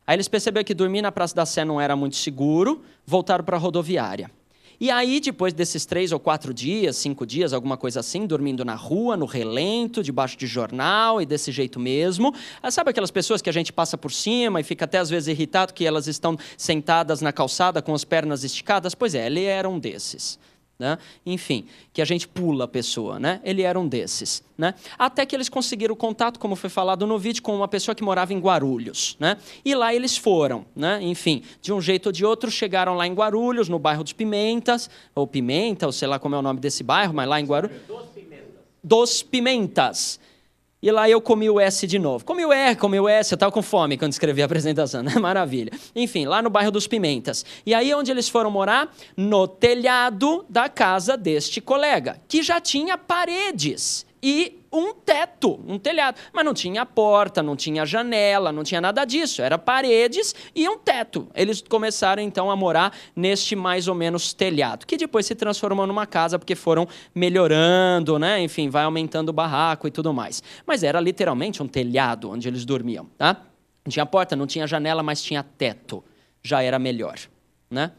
Aí eles perceberam que dormir na Praça da Sé não era muito seguro, voltaram para a rodoviária. E aí, depois desses 3 ou 4 dias, 5 dias, alguma coisa assim, dormindo na rua, no relento, debaixo de jornal e desse jeito mesmo. Sabe aquelas pessoas que a gente passa por cima e fica até às vezes irritado que elas estão sentadas na calçada com as pernas esticadas? Pois é, ele era um desses. Né? Enfim, que a gente pula a pessoa, né? Ele era um desses, né? Até que eles conseguiram contato, como foi falado no vídeo, com uma pessoa que morava em Guarulhos, né? E lá eles foram, né? Enfim, de um jeito ou de outro, chegaram lá em Guarulhos, no bairro dos Pimentas, ou Pimenta, ou sei lá como é o nome desse bairro, mas lá em Guarulhos... Dos Pimentas. E lá eu comi o S de novo. Comi o S, eu estava com fome quando escrevi a apresentação, né? Maravilha. Enfim, lá no bairro dos Pimentas. E aí onde eles foram morar? No telhado da casa deste colega, que já tinha paredes e um teto, um telhado. Mas não tinha porta, não tinha janela, não tinha nada disso. Era paredes e um teto. Eles começaram, então, a morar neste mais ou menos telhado, que depois se transformou numa casa porque foram melhorando, né? Enfim, vai aumentando o barraco e tudo mais. Mas era literalmente um telhado onde eles dormiam, tá? Não tinha porta, não tinha janela, mas tinha teto. Já era melhor, né?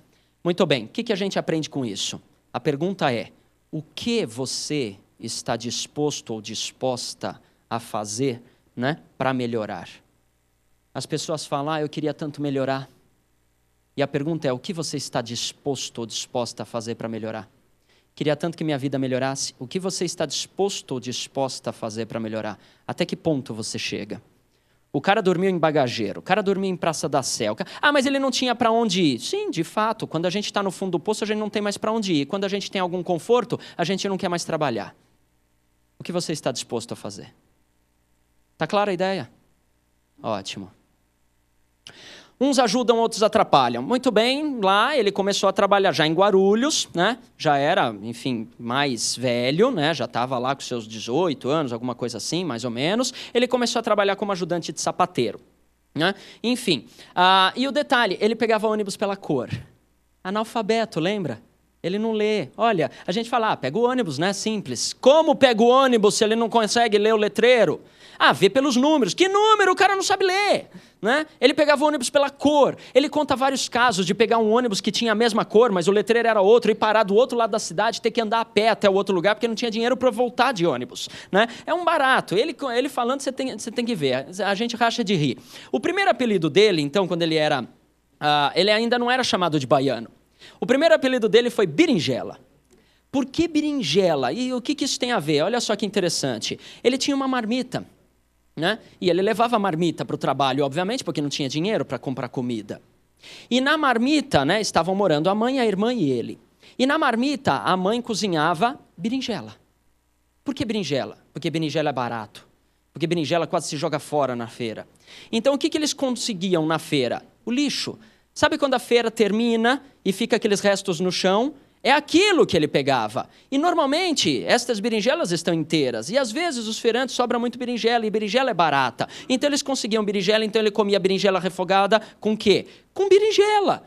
Muito bem, o que a gente aprende com isso? A pergunta é, o que você está disposto ou disposta a fazer, né, para melhorar? As pessoas falam, eu queria tanto melhorar. E a pergunta é, o que você está disposto ou disposta a fazer para melhorar? Queria tanto que minha vida melhorasse. O que você está disposto ou disposta a fazer para melhorar? Até que ponto você chega? O cara dormiu em bagageiro, o cara dormiu em Praça da Sé. Mas ele não tinha para onde ir. Sim, de fato, quando a gente está no fundo do poço, a gente não tem mais para onde ir. Quando a gente tem algum conforto, a gente não quer mais trabalhar. O que você está disposto a fazer? Está clara a ideia? Ótimo. Uns ajudam, outros atrapalham. Muito bem, lá ele começou a trabalhar já em Guarulhos, né? Já era, enfim, mais velho, né? Já estava lá com seus 18 anos, alguma coisa assim, mais ou menos. Ele começou a trabalhar como ajudante de sapateiro, né? Enfim, e o detalhe, ele pegava ônibus pela cor. Analfabeto, lembra? Ele não lê. Olha, a gente fala, pega o ônibus, né? Simples. Como pega o ônibus se ele não consegue ler o letreiro? Vê pelos números. Que número? O cara não sabe ler. Né? Ele pegava o ônibus pela cor. Ele conta vários casos de pegar um ônibus que tinha a mesma cor, mas o letreiro era outro, e parar do outro lado da cidade, ter que andar a pé até o outro lugar, porque não tinha dinheiro para voltar de ônibus. Né? É um barato. Ele falando, você tem que ver. A gente racha de rir. O primeiro apelido dele, então, quando ele era... ele ainda não era chamado de baiano. O primeiro apelido dele foi Berinjela. Por que Berinjela? E o que isso tem a ver? Olha só que interessante. Ele tinha uma marmita, né? E ele levava a marmita para o trabalho, obviamente, porque não tinha dinheiro para comprar comida. E na marmita, né, estavam morando a mãe, a irmã e ele. E na marmita, a mãe cozinhava berinjela. Por que berinjela? Porque berinjela é barato. Porque berinjela quase se joga fora na feira. Então, o que eles conseguiam na feira? O lixo. Sabe quando a feira termina e fica aqueles restos no chão? É aquilo que ele pegava. E normalmente, estas berinjelas estão inteiras. E às vezes os feirantes sobram muito berinjela, e berinjela é barata. Então eles conseguiam berinjela, então ele comia berinjela refogada com o quê? Com berinjela.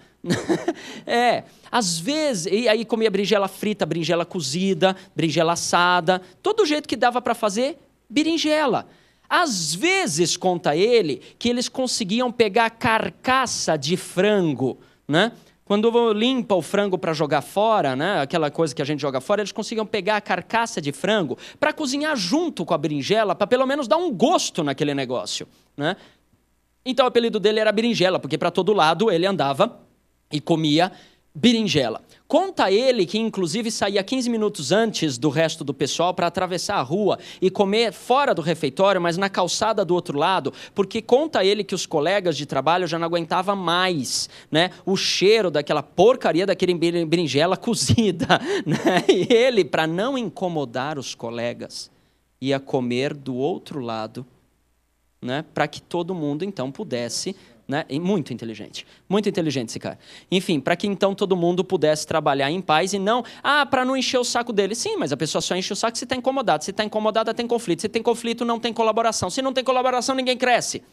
Às vezes, e aí comia berinjela frita, berinjela cozida, berinjela assada. Todo jeito que dava para fazer, berinjela. Às vezes, conta ele, que eles conseguiam pegar carcaça de frango, né? Quando limpa o frango para jogar fora, né? Aquela coisa que a gente joga fora, eles conseguiam pegar a carcaça de frango para cozinhar junto com a berinjela, para pelo menos dar um gosto naquele negócio, né? Então o apelido dele era Berinjela, porque para todo lado ele andava e comia berinjela. Conta ele que, inclusive, saía 15 minutos antes do resto do pessoal para atravessar a rua e comer fora do refeitório, mas na calçada do outro lado, porque conta ele que os colegas de trabalho já não aguentavam mais, né, o cheiro daquela porcaria daquele berinjela cozida, né? E ele, para não incomodar os colegas, ia comer do outro lado, né, para que todo mundo, então, pudesse... Né? Muito inteligente esse cara. Enfim, para que então todo mundo pudesse trabalhar em paz e não, para não encher o saco dele. Sim, mas a pessoa só enche o saco se está incomodada. Se está incomodada, tem conflito. Se tem conflito, não tem colaboração. Se não tem colaboração, ninguém cresce.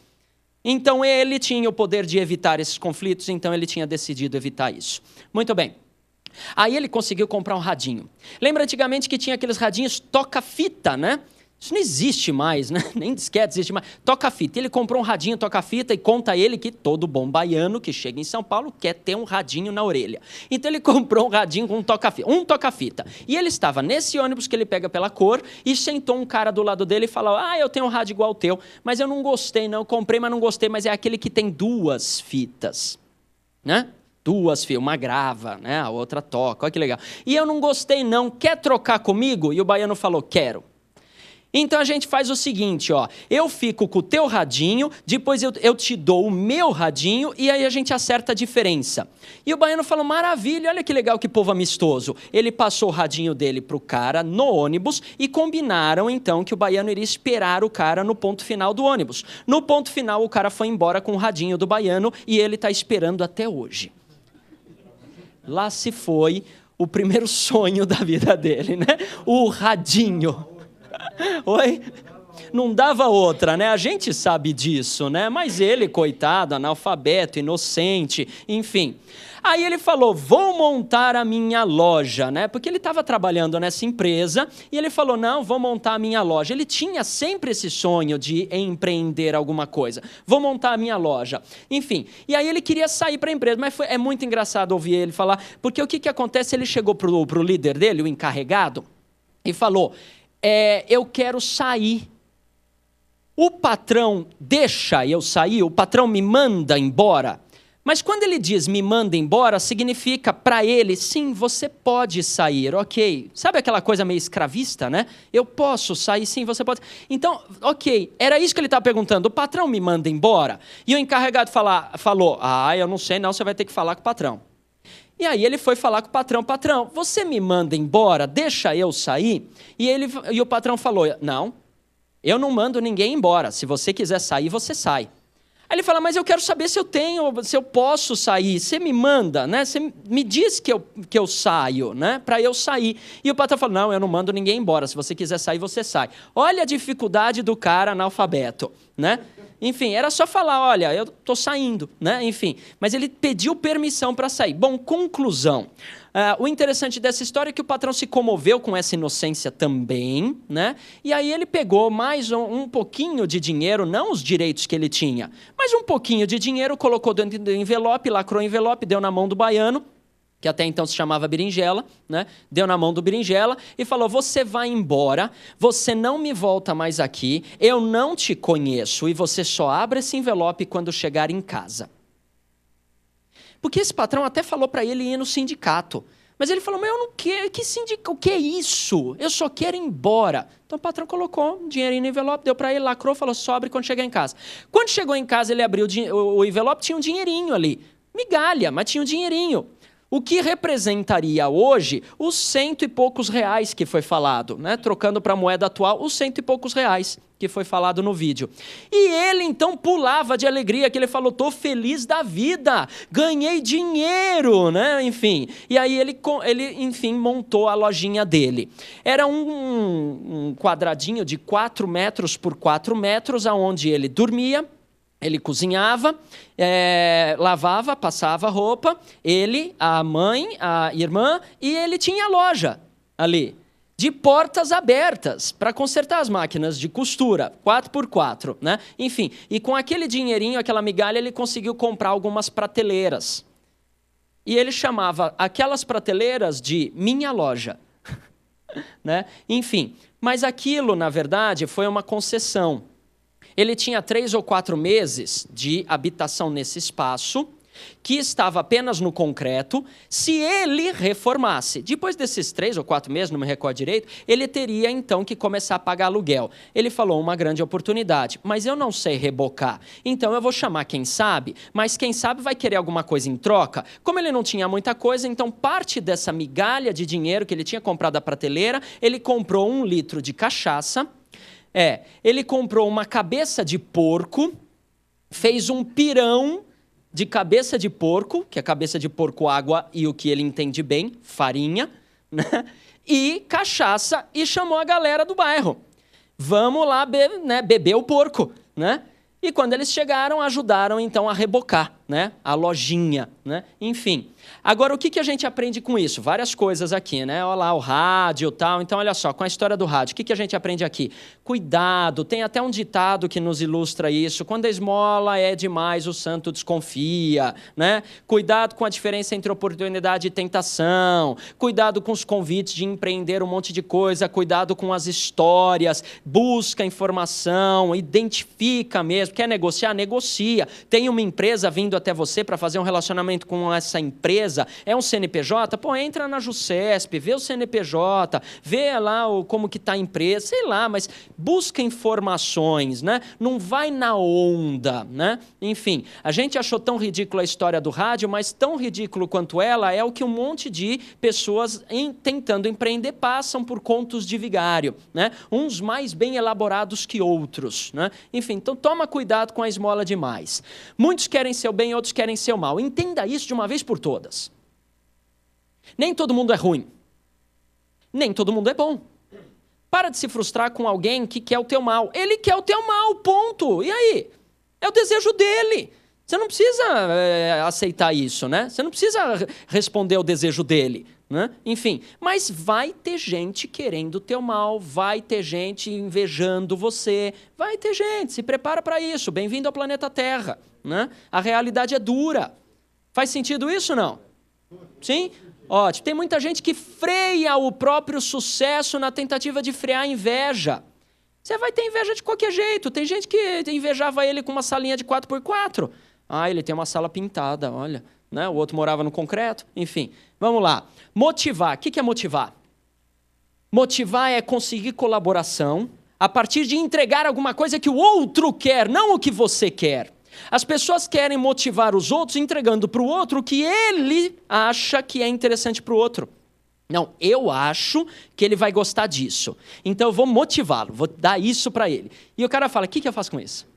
Então ele tinha o poder de evitar esses conflitos, então ele tinha decidido evitar isso. Muito bem. Aí ele conseguiu comprar um radinho. Lembra antigamente que tinha aqueles radinhos toca-fita, né? Isso não existe mais, né? Nem disquete existe mais. Toca-fita. Ele comprou um radinho toca-fita e conta ele que todo bom baiano que chega em São Paulo quer ter um radinho na orelha. Então ele comprou um radinho com um toca-fita. E ele estava nesse ônibus que ele pega pela cor e sentou um cara do lado dele e falou: eu tenho um rádio igual ao teu, mas eu não gostei, não. Eu comprei, mas não gostei, mas é aquele que tem 2 fitas, né? 2 fitas, uma grava, né? A outra toca, olha que legal. E eu não gostei, não. Quer trocar comigo? E o baiano falou: quero. Então a gente faz o seguinte, eu fico com o teu radinho, depois eu te dou o meu radinho e aí a gente acerta a diferença. E o baiano falou: maravilha, olha que legal, que povo amistoso. Ele passou o radinho dele para o cara no ônibus e combinaram então que o baiano iria esperar o cara no ponto final do ônibus. No ponto final o cara foi embora com o radinho do baiano e ele está esperando até hoje. Lá se foi o primeiro sonho da vida dele, né? O radinho. Oi? Não dava outra, né? A gente sabe disso, né? Mas ele, coitado, analfabeto, inocente, enfim. Aí ele falou: vou montar a minha loja, né? Porque ele estava trabalhando nessa empresa e ele falou: não, vou montar a minha loja. Ele tinha sempre esse sonho de empreender alguma coisa. Vou montar a minha loja. Enfim, e aí ele queria sair para a empresa, mas é muito engraçado ouvir ele falar, porque o que acontece? Ele chegou para o líder dele, o encarregado, e falou: eu quero sair. O patrão deixa eu sair, o patrão me manda embora. Mas quando ele diz me manda embora, significa para ele: sim, você pode sair, ok. Sabe aquela coisa meio escravista, né? Eu posso sair, sim, você pode. Então, ok, era isso que ele estava perguntando. O patrão me manda embora? E o encarregado falou: eu não sei não, você vai ter que falar com o patrão. E aí ele foi falar com o patrão: patrão, você me manda embora, deixa eu sair? E o patrão falou: não, eu não mando ninguém embora, se você quiser sair, você sai. Aí ele fala: mas eu quero saber se eu posso sair, você me manda, né? Você me diz que eu saio, né? Para eu sair. E o patrão falou: não, eu não mando ninguém embora, se você quiser sair, você sai. Olha a dificuldade do cara analfabeto, né? Enfim, era só falar: olha, eu estou saindo, né? Enfim, mas ele pediu permissão para sair. Bom, conclusão. O interessante dessa história é que o patrão se comoveu com essa inocência também, né? E aí ele pegou mais um pouquinho de dinheiro, não os direitos que ele tinha, mas um pouquinho de dinheiro, colocou dentro do envelope, lacrou o envelope, deu na mão do baiano, que até então se chamava Berinjela, né? Deu na mão do Berinjela e falou: você vai embora, você não me volta mais aqui, eu não te conheço e você só abre esse envelope quando chegar em casa. Porque esse patrão até falou para ele ir no sindicato. Mas ele falou: mas eu não quero, que sindicato, o que é isso? Eu só quero ir embora. Então o patrão colocou um dinheirinho no envelope, deu para ele, lacrou, falou: só abre quando chegar em casa. Quando chegou em casa, ele abriu o envelope, tinha um dinheirinho ali. Migalha, mas tinha um dinheirinho. O que representaria hoje os 100 e poucos reais que foi falado, né? Trocando para a moeda atual, os 100 e poucos reais que foi falado no vídeo. E ele então pulava de alegria, que ele falou: tô feliz da vida, ganhei dinheiro, né? Enfim. E aí ele enfim, montou a lojinha dele. Era um quadradinho de 4 metros por 4 metros, aonde ele dormia, ele cozinhava, lavava, passava roupa, ele, a mãe, a irmã, e ele tinha a loja ali, de portas abertas, para consertar as máquinas de costura, 4x4, né? Enfim, e com aquele dinheirinho, aquela migalha, ele conseguiu comprar algumas prateleiras. E ele chamava aquelas prateleiras de minha loja. Né? Enfim, mas aquilo, na verdade, foi uma concessão. Ele tinha 3 ou 4 meses de habitação nesse espaço, que estava apenas no concreto. Se ele reformasse, depois desses 3 ou 4 meses, não me recordo direito, ele teria então que começar a pagar aluguel. Ele falou: uma grande oportunidade, mas eu não sei rebocar, então eu vou chamar quem sabe, mas quem sabe vai querer alguma coisa em troca. Como ele não tinha muita coisa, então parte dessa migalha de dinheiro que ele tinha comprado da prateleira, ele comprou 1 litro de cachaça. Ele comprou uma cabeça de porco, fez um pirão de cabeça de porco, que é cabeça de porco, água e o que ele entende bem, farinha, né? E cachaça, e chamou a galera do bairro. Vamos lá beber o porco, né? E quando eles chegaram, ajudaram então a rebocar, né? A lojinha, né? Enfim. Agora, o que a gente aprende com isso? Várias coisas aqui, né? Olha lá, o rádio e tal. Então, olha só, com a história do rádio, o que a gente aprende aqui? Cuidado, tem até um ditado que nos ilustra isso. Quando a esmola é demais, o santo desconfia, né? Cuidado com a diferença entre oportunidade e tentação. Cuidado com os convites de empreender um monte de coisa. Cuidado com as histórias. Busca informação, identifica mesmo. Quer negociar? Negocia. Tem uma empresa vindo até você para fazer um relacionamento com essa empresa, é um CNPJ? Pô, entra na Jusesp, vê o CNPJ, vê lá como que está a empresa, sei lá, mas busca informações, né? Não vai na onda, né? Enfim, a gente achou tão ridícula a história do rádio, mas tão ridículo quanto ela é o que um monte de pessoas tentando empreender passam por contos de vigário, né? Uns mais bem elaborados que outros, né? Enfim, então toma cuidado com a esmola demais. Muitos querem seu bem, outros querem seu mal. Entenda isso de uma vez por todas. Nem todo mundo é ruim. Nem todo mundo é bom. Para de se frustrar com alguém que quer o teu mal. Ele quer o teu mal, ponto. E aí? É o desejo dele. Você não precisa aceitar isso, né? Você não precisa responder ao desejo dele, né? Enfim, mas vai ter gente querendo o teu mal, vai ter gente invejando você, vai ter gente, se prepara para isso. Bem-vindo ao planeta Terra, né? A realidade é dura. Faz sentido isso, não? Sim? Ótimo. Tem muita gente que freia o próprio sucesso na tentativa de frear a inveja. Você vai ter inveja de qualquer jeito. Tem gente que invejava ele com uma salinha de 4x4. Ah, ele tem uma sala pintada, olha. Né? O outro morava no concreto. Enfim, vamos lá. Motivar. O que é motivar? Motivar é conseguir colaboração a partir de entregar alguma coisa que o outro quer, não o que você quer. As pessoas querem motivar os outros entregando para o outro o que ele acha que é interessante para o outro. Não, eu acho que ele vai gostar disso. Então eu vou motivá-lo, vou dar isso para ele. E o cara fala, o que eu faço com isso?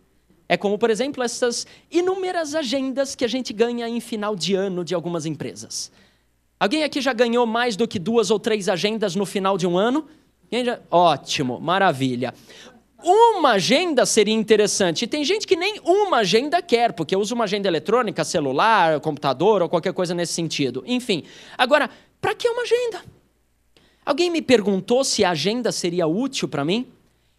É como, por exemplo, essas inúmeras agendas que a gente ganha em final de ano de algumas empresas. Alguém aqui já ganhou mais do que 2 ou 3 agendas no final de um ano? Ótimo, maravilha. Uma agenda seria interessante. E tem gente que nem uma agenda quer, porque usa uma agenda eletrônica, celular, computador ou qualquer coisa nesse sentido. Enfim, agora, para que uma agenda? Alguém me perguntou se a agenda seria útil para mim?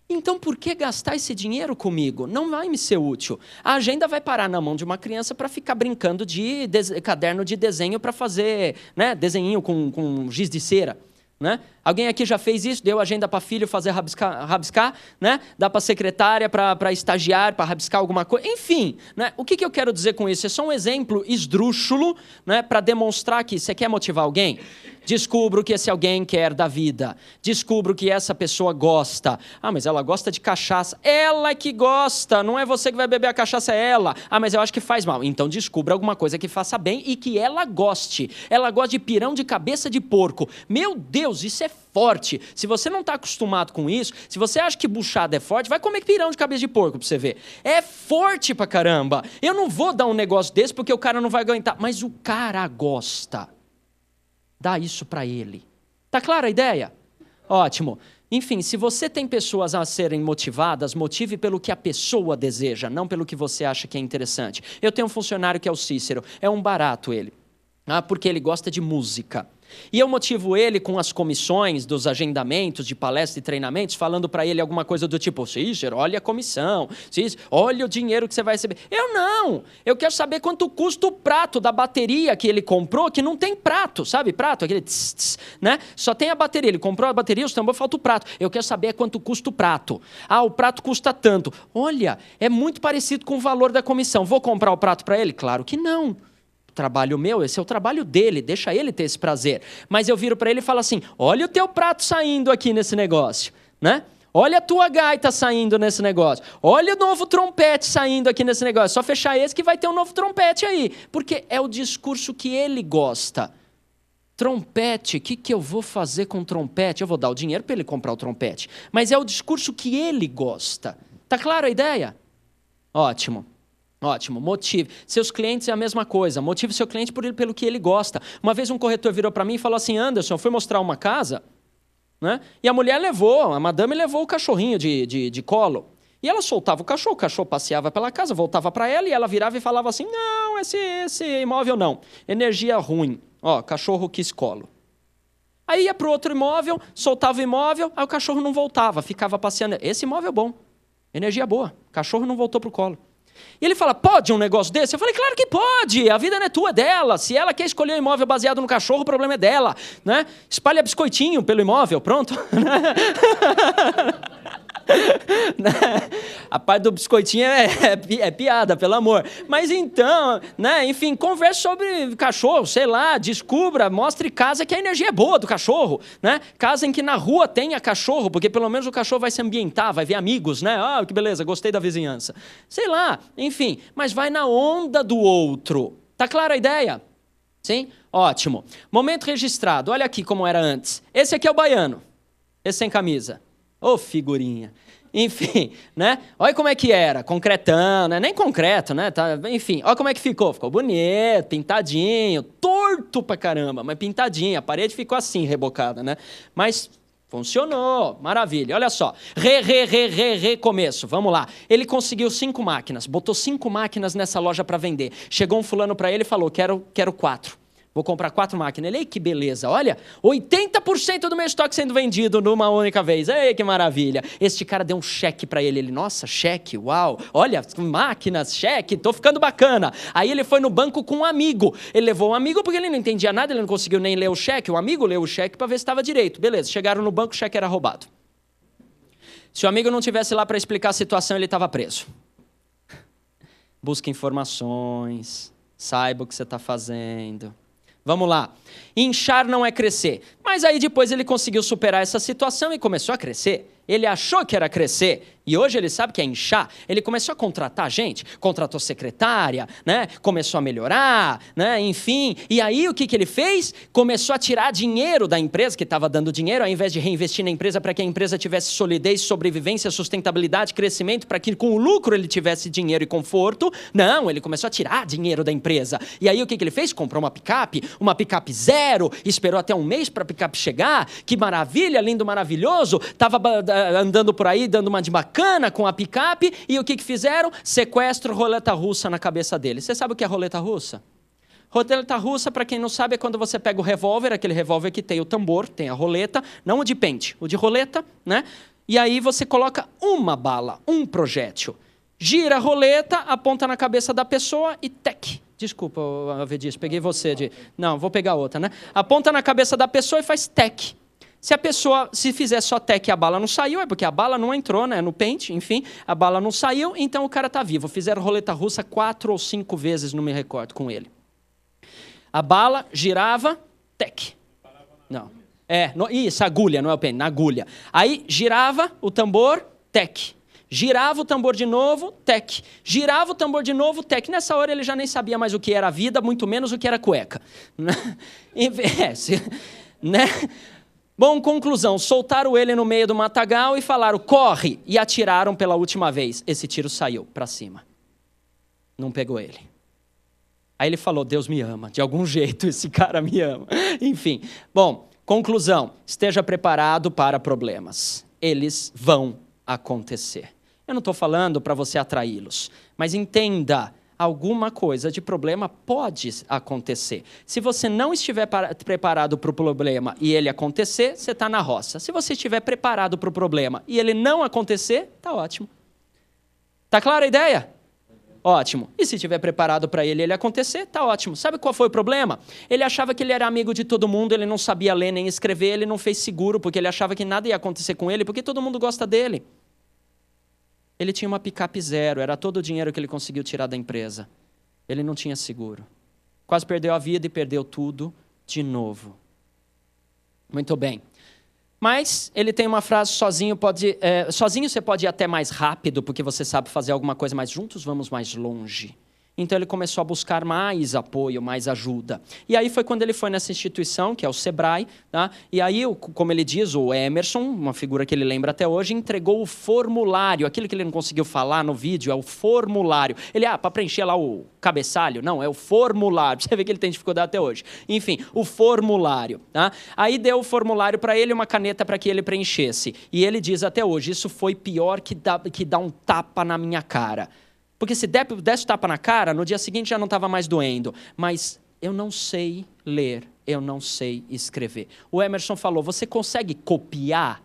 Então, por que gastar esse dinheiro comigo? Não vai me ser útil. A agenda vai parar na mão de uma criança para ficar brincando de caderno de desenho para fazer, né, desenhinho com giz de cera. Né? Alguém aqui já fez isso? Deu agenda para filho fazer rabiscar, né? Dá para secretária, para estagiário, para rabiscar alguma coisa. Enfim, né? O que eu quero dizer com isso? É só um exemplo esdrúxulo, né? Para demonstrar que você quer motivar alguém. Descubra o que esse alguém quer da vida. Descubra o que essa pessoa gosta. Ah, mas ela gosta de cachaça. Ela que gosta, não é você que vai beber a cachaça, é ela. Ah, mas eu acho que faz mal. Então descubra alguma coisa que faça bem e que ela goste. Ela gosta de pirão de cabeça de porco. Meu Deus, isso é forte. Se você não está acostumado com isso, se você acha que buchada é forte, vai comer pirão de cabeça de porco para você ver. É forte pra caramba. Eu não vou dar um negócio desse porque o cara não vai aguentar. Mas o cara gosta. Dá isso para ele. Tá clara a ideia? Ótimo. Enfim, se você tem pessoas a serem motivadas, motive pelo que a pessoa deseja, não pelo que você acha que é interessante. Eu tenho um funcionário que é o Cícero. É um barato ele. Porque ele gosta de música. E eu motivo ele com as comissões dos agendamentos de palestras e treinamentos, falando para ele alguma coisa do tipo, Cícero, olha a comissão, Cícero, olha o dinheiro que você vai receber. Eu não! Eu quero saber quanto custa o prato da bateria que ele comprou, que não tem prato, sabe? Prato, aquele tss, tss, né? Só tem a bateria. Ele comprou a bateria, os tambores, falta o prato. Eu quero saber quanto custa o prato. Ah, o prato custa tanto. Olha, é muito parecido com o valor da comissão. Vou comprar o prato para ele? Claro que não. Trabalho meu, esse é o trabalho dele, deixa ele ter esse prazer. Mas eu viro para ele e falo assim, olha o teu prato saindo aqui nesse negócio, né? Olha a tua gaita saindo nesse negócio. Olha o novo trompete saindo aqui nesse negócio. Só fechar esse que vai ter um novo trompete aí. Porque é o discurso que ele gosta. Trompete, o que eu vou fazer com trompete? Eu vou dar o dinheiro para ele comprar o trompete. Mas é o discurso que ele gosta. Tá clara a ideia? Ótimo. Ótimo, motive. Seus clientes é a mesma coisa. Motive seu cliente pelo que ele gosta. Uma vez um corretor virou para mim e falou assim, Anderson, eu fui mostrar uma casa, né? E a mulher levou, a madame levou o cachorrinho de colo. E ela soltava o cachorro passeava pela casa, voltava para ela e ela virava e falava assim, não, esse imóvel não, energia ruim, ó, cachorro quis colo. Aí ia para o outro imóvel, soltava o imóvel, aí o cachorro não voltava, ficava passeando. Esse imóvel é bom, energia boa, cachorro não voltou para o colo. E ele fala, pode um negócio desse? Eu falei, claro que pode, a vida não é tua, é dela. Se ela quer escolher um imóvel baseado no cachorro, o problema é dela, né? Espalha biscoitinho pelo imóvel, pronto. A parte do biscoitinho é piada, pelo amor. Mas então, né, enfim, converse sobre cachorro, sei lá, descubra, mostre casa que a energia é boa do cachorro, né? Casa em que na rua tenha cachorro, porque pelo menos o cachorro vai se ambientar, vai ver amigos, né? Ah, que beleza, gostei da vizinhança. Sei lá, enfim, mas vai na onda do outro. Tá clara a ideia? Sim? Ótimo. Momento registrado, olha aqui como era antes. Esse aqui é o baiano, esse sem camisa. Ô, figurinha. Enfim, né? Olha como é que era, concretão, né? Nem concreto, né? Tá, enfim, olha como é que ficou. Ficou bonito, pintadinho, torto pra caramba, mas pintadinho. A parede ficou assim, rebocada, né? Mas funcionou, maravilha. Olha só, recomeço, vamos lá. Ele conseguiu 5 máquinas, botou 5 máquinas nessa loja para vender. Chegou um fulano para ele e falou, quero 4. Vou comprar 4 máquinas. Ele, ei, que beleza, olha, 80% do meu estoque sendo vendido numa única vez. Ei, que maravilha. Este cara deu um cheque para ele. Ele, nossa, cheque, uau. Olha, máquinas, cheque, tô ficando bacana. Aí ele foi no banco com um amigo. Ele levou um amigo porque ele não entendia nada, ele não conseguiu nem ler o cheque. O amigo leu o cheque para ver se estava direito. Beleza, chegaram no banco, o cheque era roubado. Se o amigo não tivesse lá para explicar a situação, ele estava preso. Busque informações, saiba o que você está fazendo. Vamos lá. Inchar não é crescer. Mas aí depois ele conseguiu superar essa situação e começou a crescer. Ele achou que era crescer e hoje ele sabe que é inchar. Ele começou a contratar gente, contratou secretária, né? Começou a melhorar, né? Enfim. E aí o que ele fez? Começou a tirar dinheiro da empresa, que estava dando dinheiro, ao invés de reinvestir na empresa para que a empresa tivesse solidez, sobrevivência, sustentabilidade, crescimento, para que com o lucro ele tivesse dinheiro e conforto. Não, ele começou a tirar dinheiro da empresa. E aí o que ele fez? Comprou uma picape zero, esperou até um mês para a picape chegar. Que maravilha, lindo, maravilhoso. Estava andando por aí, dando uma de bacana com a picape, e o que fizeram? Sequestro, roleta russa na cabeça dele. Você sabe o que é roleta russa? Roleta russa, para quem não sabe, é quando você pega o revólver, aquele revólver que tem o tambor, tem a roleta, não o de pente, o de roleta, né? E aí você coloca uma bala, um projétil. Gira a roleta, aponta na cabeça da pessoa e tec. Desculpa, Avedias, peguei você de... Não, vou pegar outra, né? Aponta na cabeça da pessoa e faz tec. Se a pessoa, se fizer só tec e a bala não saiu, é porque a bala não entrou, né, no pente, enfim, a bala não saiu, então o cara está vivo. Fizeram roleta russa 4 ou 5 vezes, não me recordo, com ele. A bala girava, tec. Não. Isso, agulha, não é o pente, na agulha. Aí girava o tambor, tec. Girava o tambor de novo, tec. Girava o tambor de novo, tec. Nessa hora ele já nem sabia mais o que era a vida, muito menos o que era cueca. Né? Bom, conclusão, soltaram ele no meio do matagal e falaram, corre, e atiraram pela última vez. Esse tiro saiu para cima. Não pegou ele. Aí ele falou, Deus me ama, de algum jeito esse cara me ama. Enfim, bom, conclusão, esteja preparado para problemas. Eles vão acontecer. Eu não estou falando para você atraí-los, mas entenda, alguma coisa de problema pode acontecer. Se você não estiver preparado para o problema e ele acontecer, você está na roça. Se você estiver preparado para o problema e ele não acontecer, está ótimo. Está clara a ideia? Ótimo. E se estiver preparado para ele acontecer, está ótimo. Sabe qual foi o problema? Ele achava que ele era amigo de todo mundo, ele não sabia ler nem escrever, ele não fez seguro, porque ele achava que nada ia acontecer com ele, porque todo mundo gosta dele. Ele tinha uma picape zero, era todo o dinheiro que ele conseguiu tirar da empresa. Ele não tinha seguro. Quase perdeu a vida e perdeu tudo de novo. Muito bem. Mas ele tem uma frase, sozinho você pode ir até mais rápido, porque você sabe fazer alguma coisa, mas juntos vamos mais longe. Então ele começou a buscar mais apoio, mais ajuda. E aí foi quando ele foi nessa instituição, que é o Sebrae, tá? E aí, como ele diz, o Emerson, uma figura que ele lembra até hoje, entregou o formulário. Aquilo que ele não conseguiu falar no vídeo é o formulário. Ele, para preencher lá o cabeçalho? Não, é o formulário. Você vê que ele tem dificuldade até hoje. Enfim, o formulário. Tá? Aí deu o formulário para ele, uma caneta para que ele preenchesse. E ele diz até hoje, isso foi pior que dar um tapa na minha cara. Porque se desse tapa na cara, no dia seguinte já não estava mais doendo. Mas eu não sei ler, eu não sei escrever. O Emerson falou, você consegue copiar?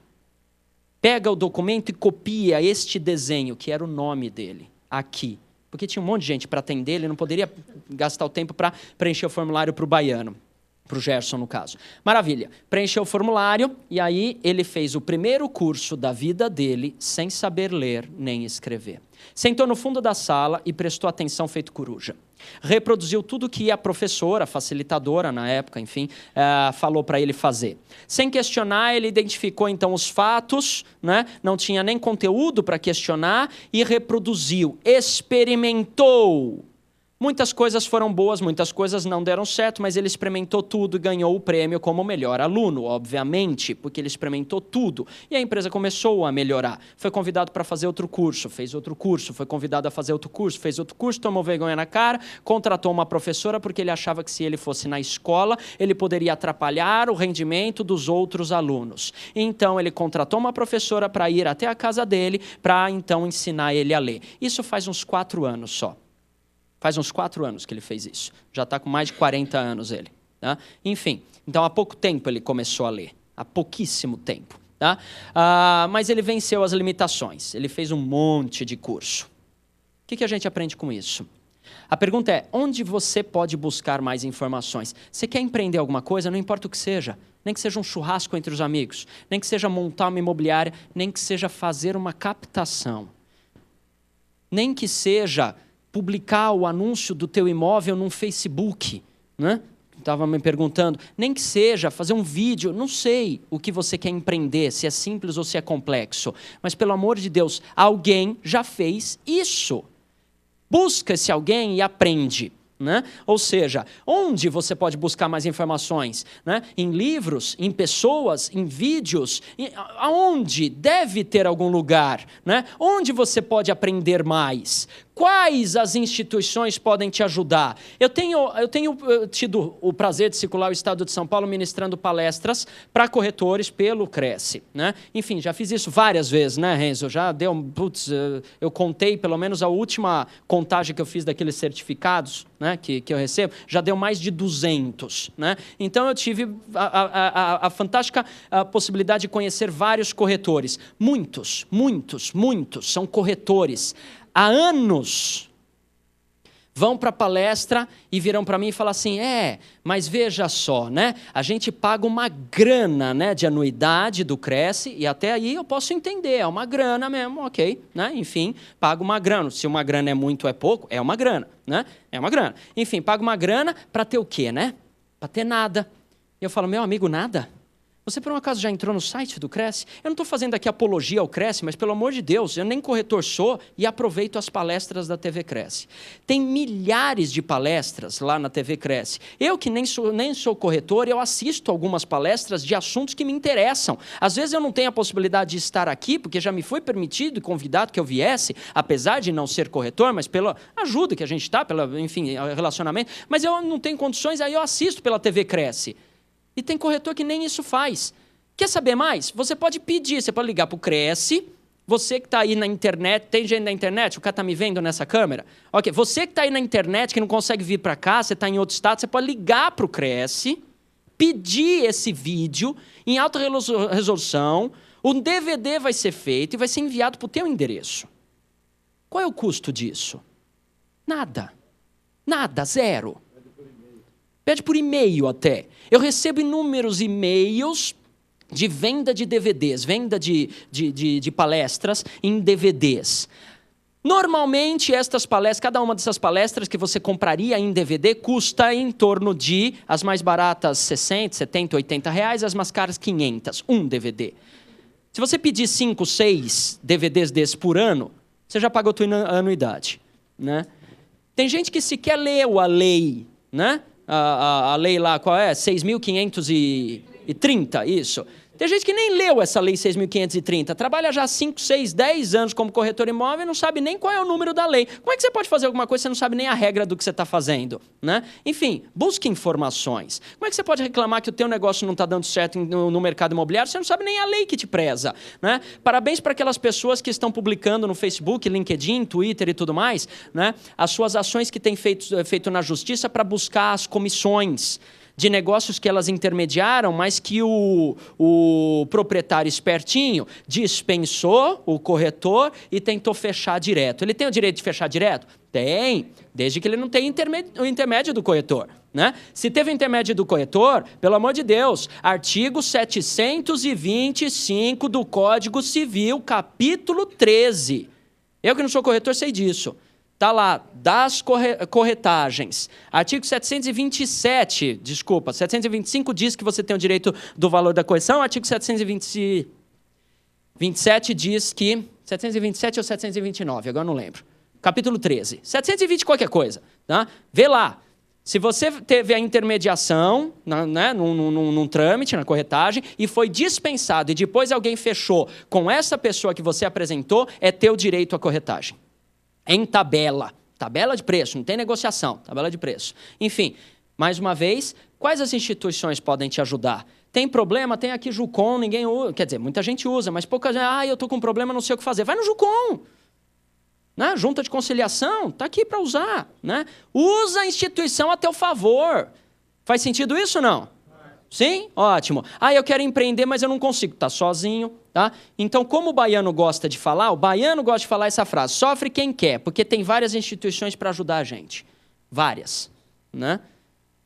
Pega o documento e copia este desenho, que era o nome dele, aqui. Porque tinha um monte de gente para atender, ele não poderia gastar o tempo para preencher o formulário para o baiano. Para o Gerson, no caso. Maravilha. Preencheu o formulário e aí ele fez o primeiro curso da vida dele sem saber ler nem escrever. Sentou no fundo da sala e prestou atenção feito coruja. Reproduziu tudo que a professora, a facilitadora na época, enfim, falou para ele fazer. Sem questionar, ele identificou então os fatos, né? Não tinha nem conteúdo para questionar e reproduziu, experimentou. Muitas coisas foram boas, muitas coisas não deram certo, mas ele experimentou tudo e ganhou o prêmio como melhor aluno, obviamente, porque ele experimentou tudo. E a empresa começou a melhorar. Foi convidado para fazer outro curso, fez outro curso, foi convidado a fazer outro curso, fez outro curso, tomou vergonha na cara, contratou uma professora porque ele achava que se ele fosse na escola, ele poderia atrapalhar o rendimento dos outros alunos. Então, ele contratou uma professora para ir até a casa dele, para então ensinar ele a ler. Isso faz uns 4 anos só. Faz uns 4 anos que ele fez isso. Já está com mais de 40 anos ele. Tá? Enfim, então há pouco tempo ele começou a ler. Há pouquíssimo tempo. Tá? Mas ele venceu as limitações. Ele fez um monte de curso. O que a gente aprende com isso? A pergunta é, onde você pode buscar mais informações? Você quer empreender alguma coisa? Não importa o que seja. Nem que seja um churrasco entre os amigos. Nem que seja montar uma imobiliária. Nem que seja fazer uma captação. Nem que seja publicar o anúncio do teu imóvel num Facebook, né? Estava me perguntando, nem que seja fazer um vídeo, não sei o que você quer empreender, se é simples ou se é complexo, mas pelo amor de Deus, alguém já fez isso. Busca esse alguém e aprende. Né? Ou seja, onde você pode buscar mais informações? Né? Em livros, em pessoas, em vídeos? Aonde deve ter algum lugar? Né? Onde você pode aprender mais? Quais as instituições podem te ajudar? Eu tenho tido o prazer de circular o estado de São Paulo ministrando palestras para corretores pelo Cresce. Né? Enfim, já fiz isso várias vezes, né, Renzo? Já deu, eu contei, pelo menos a última contagem que eu fiz daqueles certificados, né, que eu recebo, já deu mais de 200. Né? Então eu tive a fantástica possibilidade de conhecer vários corretores. Muitos são corretores. Há anos vão para a palestra e virão para mim e falam assim, mas veja só, né? A gente paga uma grana, né, de anuidade do Cresce e até aí eu posso entender, é uma grana mesmo, ok, né? Enfim, pago uma grana. Se uma grana é muito ou é pouco, é uma grana, né? É uma grana. Enfim, pago uma grana para ter o quê, né? Para ter nada. E eu falo, meu amigo, nada? Você, por um acaso, já entrou no site do Cresce? Eu não estou fazendo aqui apologia ao Cresce, mas, pelo amor de Deus, eu nem corretor sou e aproveito as palestras da TV Cresce. Tem milhares de palestras lá na TV Cresce. Eu, que nem sou corretor, eu assisto algumas palestras de assuntos que me interessam. Às vezes eu não tenho a possibilidade de estar aqui, porque já me foi permitido e convidado que eu viesse, apesar de não ser corretor, mas pela ajuda que a gente está, pelo, enfim, relacionamento. Mas eu não tenho condições, aí eu assisto pela TV Cresce. E tem corretor que nem isso faz. Quer saber mais? Você pode pedir, você pode ligar para o Cresce. Você que está aí na internet, tem gente na internet? O cara está me vendo nessa câmera? Ok, você que está aí na internet, que não consegue vir para cá, você está em outro estado, você pode ligar para o Cresce, pedir esse vídeo em alta resolução, o DVD vai ser feito e vai ser enviado para o teu endereço. Qual é o custo disso? Nada. Nada, zero. Pede por e-mail até. Eu recebo inúmeros e-mails de venda de DVDs, venda de palestras em DVDs. Normalmente, estas palestras, cada uma dessas palestras que você compraria em DVD custa em torno de, as mais baratas, 60, 70, 80 reais, as mais caras, 500, um DVD. Se você pedir 5, 6 DVDs desses por ano, você já pagou a tua anuidade, né? Tem gente que sequer leu a lei, né? A lei lá, qual é? 6.530, isso. Tem gente que nem leu essa lei 6.530, trabalha já 5, 6, 10 anos como corretor imóvel e não sabe nem qual é o número da lei. Como é que você pode fazer alguma coisa se você não sabe nem a regra do que você está fazendo? Né? Enfim, busque informações. Como é que você pode reclamar que o teu negócio não está dando certo no mercado imobiliário se você não sabe nem a lei que te preza? Né? Parabéns para aquelas pessoas que estão publicando no Facebook, LinkedIn, Twitter e tudo mais, né? As suas ações que têm feito na justiça para buscar as comissões de negócios que elas intermediaram, mas que o proprietário espertinho dispensou o corretor e tentou fechar direto. Ele tem o direito de fechar direto? Tem, desde que ele não tenha o intermédio do corretor. Né? Se teve o intermédio do corretor, pelo amor de Deus, artigo 725 do Código Civil, capítulo 13. Eu que não sou corretor sei disso. Está lá, das corretagens. Artigo 725 diz que você tem o direito do valor da correção. Artigo 727 diz que... 727 ou 729, agora não lembro. Capítulo 13. 720 qualquer coisa. Tá? Vê lá. Se você teve a intermediação, né, num trâmite, na corretagem, e foi dispensado, e depois alguém fechou com essa pessoa que você apresentou, é teu direito à corretagem. Em tabela de preço, não tem negociação, tabela de preço. Enfim, mais uma vez, quais as instituições podem te ajudar? Tem problema? Tem aqui Jucom, ninguém usa, quer dizer, muita gente usa, mas pouca gente, eu estou com um problema, não sei o que fazer. Vai no Jucom, né? Junta de conciliação, está aqui para usar. Né? Usa a instituição a teu favor. Faz sentido isso ou não? Sim? Ótimo. Eu quero empreender, mas eu não consigo. Está sozinho. Tá? Então, como o baiano gosta de falar, o baiano gosta de falar essa frase, sofre quem quer, porque tem várias instituições para ajudar a gente. Várias. Né?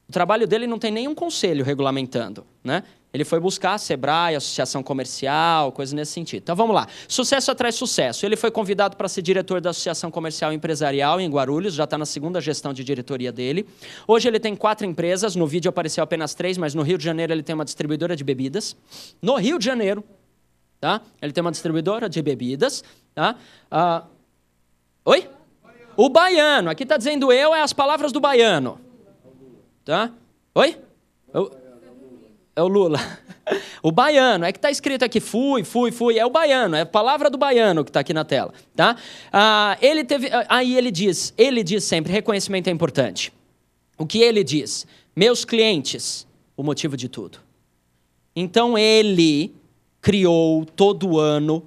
O trabalho dele não tem nenhum conselho regulamentando. Né? Ele foi buscar a Sebrae, associação comercial, coisa nesse sentido. Então, vamos lá. Sucesso atrai sucesso. Ele foi convidado para ser diretor da Associação Comercial e Empresarial em Guarulhos, já está na segunda gestão de diretoria dele. Hoje ele tem 4 empresas, no vídeo apareceu apenas 3, mas no Rio de Janeiro ele tem uma distribuidora de bebidas. No Rio de Janeiro. Tá? Ele tem uma distribuidora de bebidas. Tá? Oi? O baiano. Aqui está dizendo eu, é as palavras do baiano. Tá? Oi? É o Lula. O baiano. É que está escrito aqui, fui. É o baiano. É a palavra do baiano que está aqui na tela. Tá? Aí ele diz sempre, reconhecimento é importante. O que ele diz? Meus clientes, o motivo de tudo. Então ele criou todo ano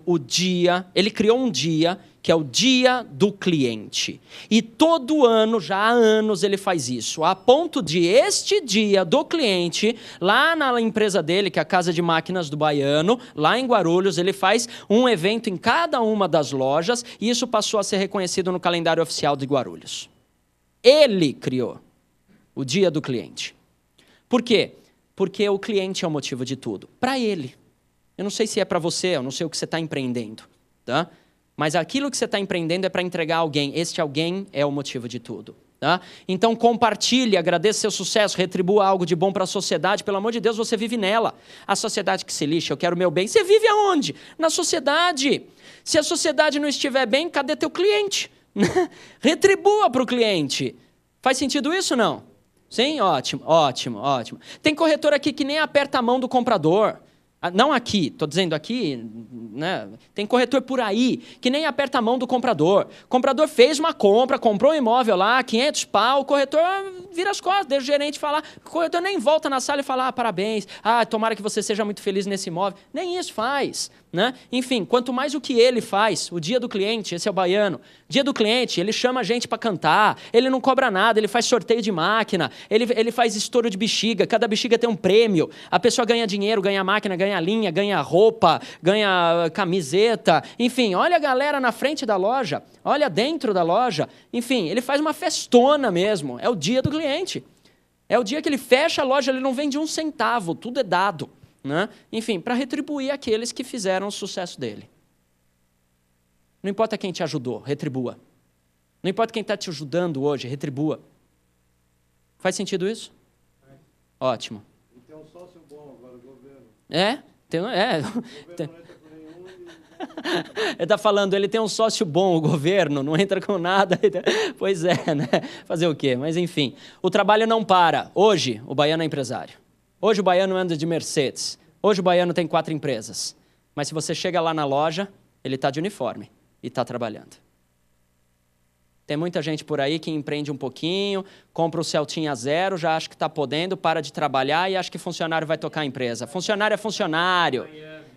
ele criou um dia que é o dia do cliente. E todo ano, já há anos, ele faz isso. A ponto de este dia do cliente, lá na empresa dele, que é a Casa de Máquinas do Baiano, lá em Guarulhos, ele faz um evento em cada uma das lojas e isso passou a ser reconhecido no calendário oficial de Guarulhos. Ele criou o dia do cliente. Por quê? Porque o cliente é o motivo de tudo. Para ele. Eu não sei se é para você, eu não sei o que você está empreendendo, tá? Mas aquilo que você está empreendendo é para entregar a alguém. Este alguém é o motivo de tudo. Tá? Então compartilhe, agradeça seu sucesso, retribua algo de bom para a sociedade. Pelo amor de Deus, você vive nela. A sociedade que se lixa, eu quero o meu bem. Você vive aonde? Na sociedade. Se a sociedade não estiver bem, cadê teu cliente? Retribua para o cliente. Faz sentido isso ou não? Sim? Ótimo. Tem corretor aqui que nem aperta a mão do comprador. Não aqui, estou dizendo aqui, né? Tem corretor por aí que nem aperta a mão do comprador. O comprador fez uma compra, comprou um imóvel lá, 500 pau, o corretor vira as costas, deixa o gerente falar. O corretor nem volta na sala e fala, parabéns, tomara que você seja muito feliz nesse imóvel. Nem isso faz. Né? Enfim, quanto mais o que ele faz, o dia do cliente, esse é o baiano, dia do cliente, ele chama a gente para cantar, ele não cobra nada, ele faz sorteio de máquina, ele faz estouro de bexiga, cada bexiga tem um prêmio, a pessoa ganha dinheiro, ganha máquina, ganha linha, ganha roupa, ganha camiseta, enfim, olha a galera na frente da loja, olha dentro da loja, enfim, ele faz uma festona mesmo, é o dia do cliente, é o dia que ele fecha a loja, ele não vende um centavo, tudo é dado. Né? Enfim, para retribuir aqueles que fizeram o sucesso dele. Não importa quem te ajudou, retribua. Não importa quem está te ajudando hoje, retribua. Faz sentido isso? Ótimo. E tem um sócio bom agora, o governo. É? O governo não entra por nenhum Ele está falando, ele tem um sócio bom, o governo, não entra com nada. Pois é, né? Fazer o quê? Mas enfim, o trabalho não para. Hoje, o baiano é empresário. Hoje o baiano anda de Mercedes. Hoje o baiano tem 4 empresas. Mas se você chega lá na loja, ele está de uniforme e está trabalhando. Tem muita gente por aí que empreende um pouquinho, compra o Celtinha zero, já acha que está podendo, para de trabalhar e acha que funcionário vai tocar a empresa. Funcionário é funcionário.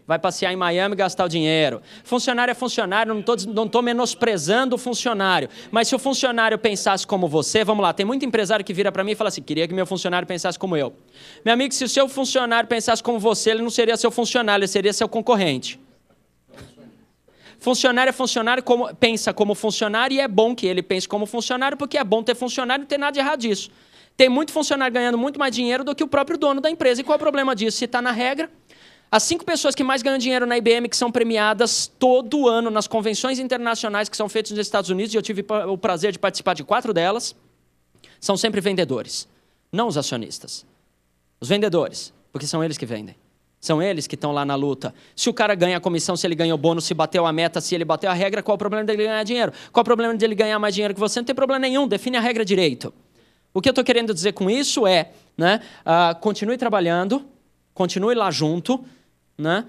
Vai passear em Miami e gastar o dinheiro. Funcionário é funcionário, não estou menosprezando o funcionário. Mas se o funcionário pensasse como você, vamos lá, tem muito empresário que vira para mim e fala assim, queria que meu funcionário pensasse como eu. Meu amigo, se o seu funcionário pensasse como você, ele não seria seu funcionário, ele seria seu concorrente. Funcionário é funcionário, pensa como funcionário, e é bom que ele pense como funcionário, porque é bom ter funcionário e não tem nada de errado disso. Tem muito funcionário ganhando muito mais dinheiro do que o próprio dono da empresa. E qual é o problema disso? Se está na regra, as 5 pessoas que mais ganham dinheiro na IBM, que são premiadas todo ano nas convenções internacionais que são feitas nos Estados Unidos, e eu tive o prazer de participar de 4 delas, são sempre vendedores, não os acionistas. Os vendedores, porque são eles que vendem. São eles que estão lá na luta. Se o cara ganha a comissão, se ele ganha o bônus, se bateu a meta, se ele bateu a regra, qual o problema dele ganhar dinheiro? Qual o problema dele ganhar mais dinheiro que você? Não tem problema nenhum, define a regra direito. O que eu estou querendo dizer com isso é, né, continue trabalhando, continue lá junto, né?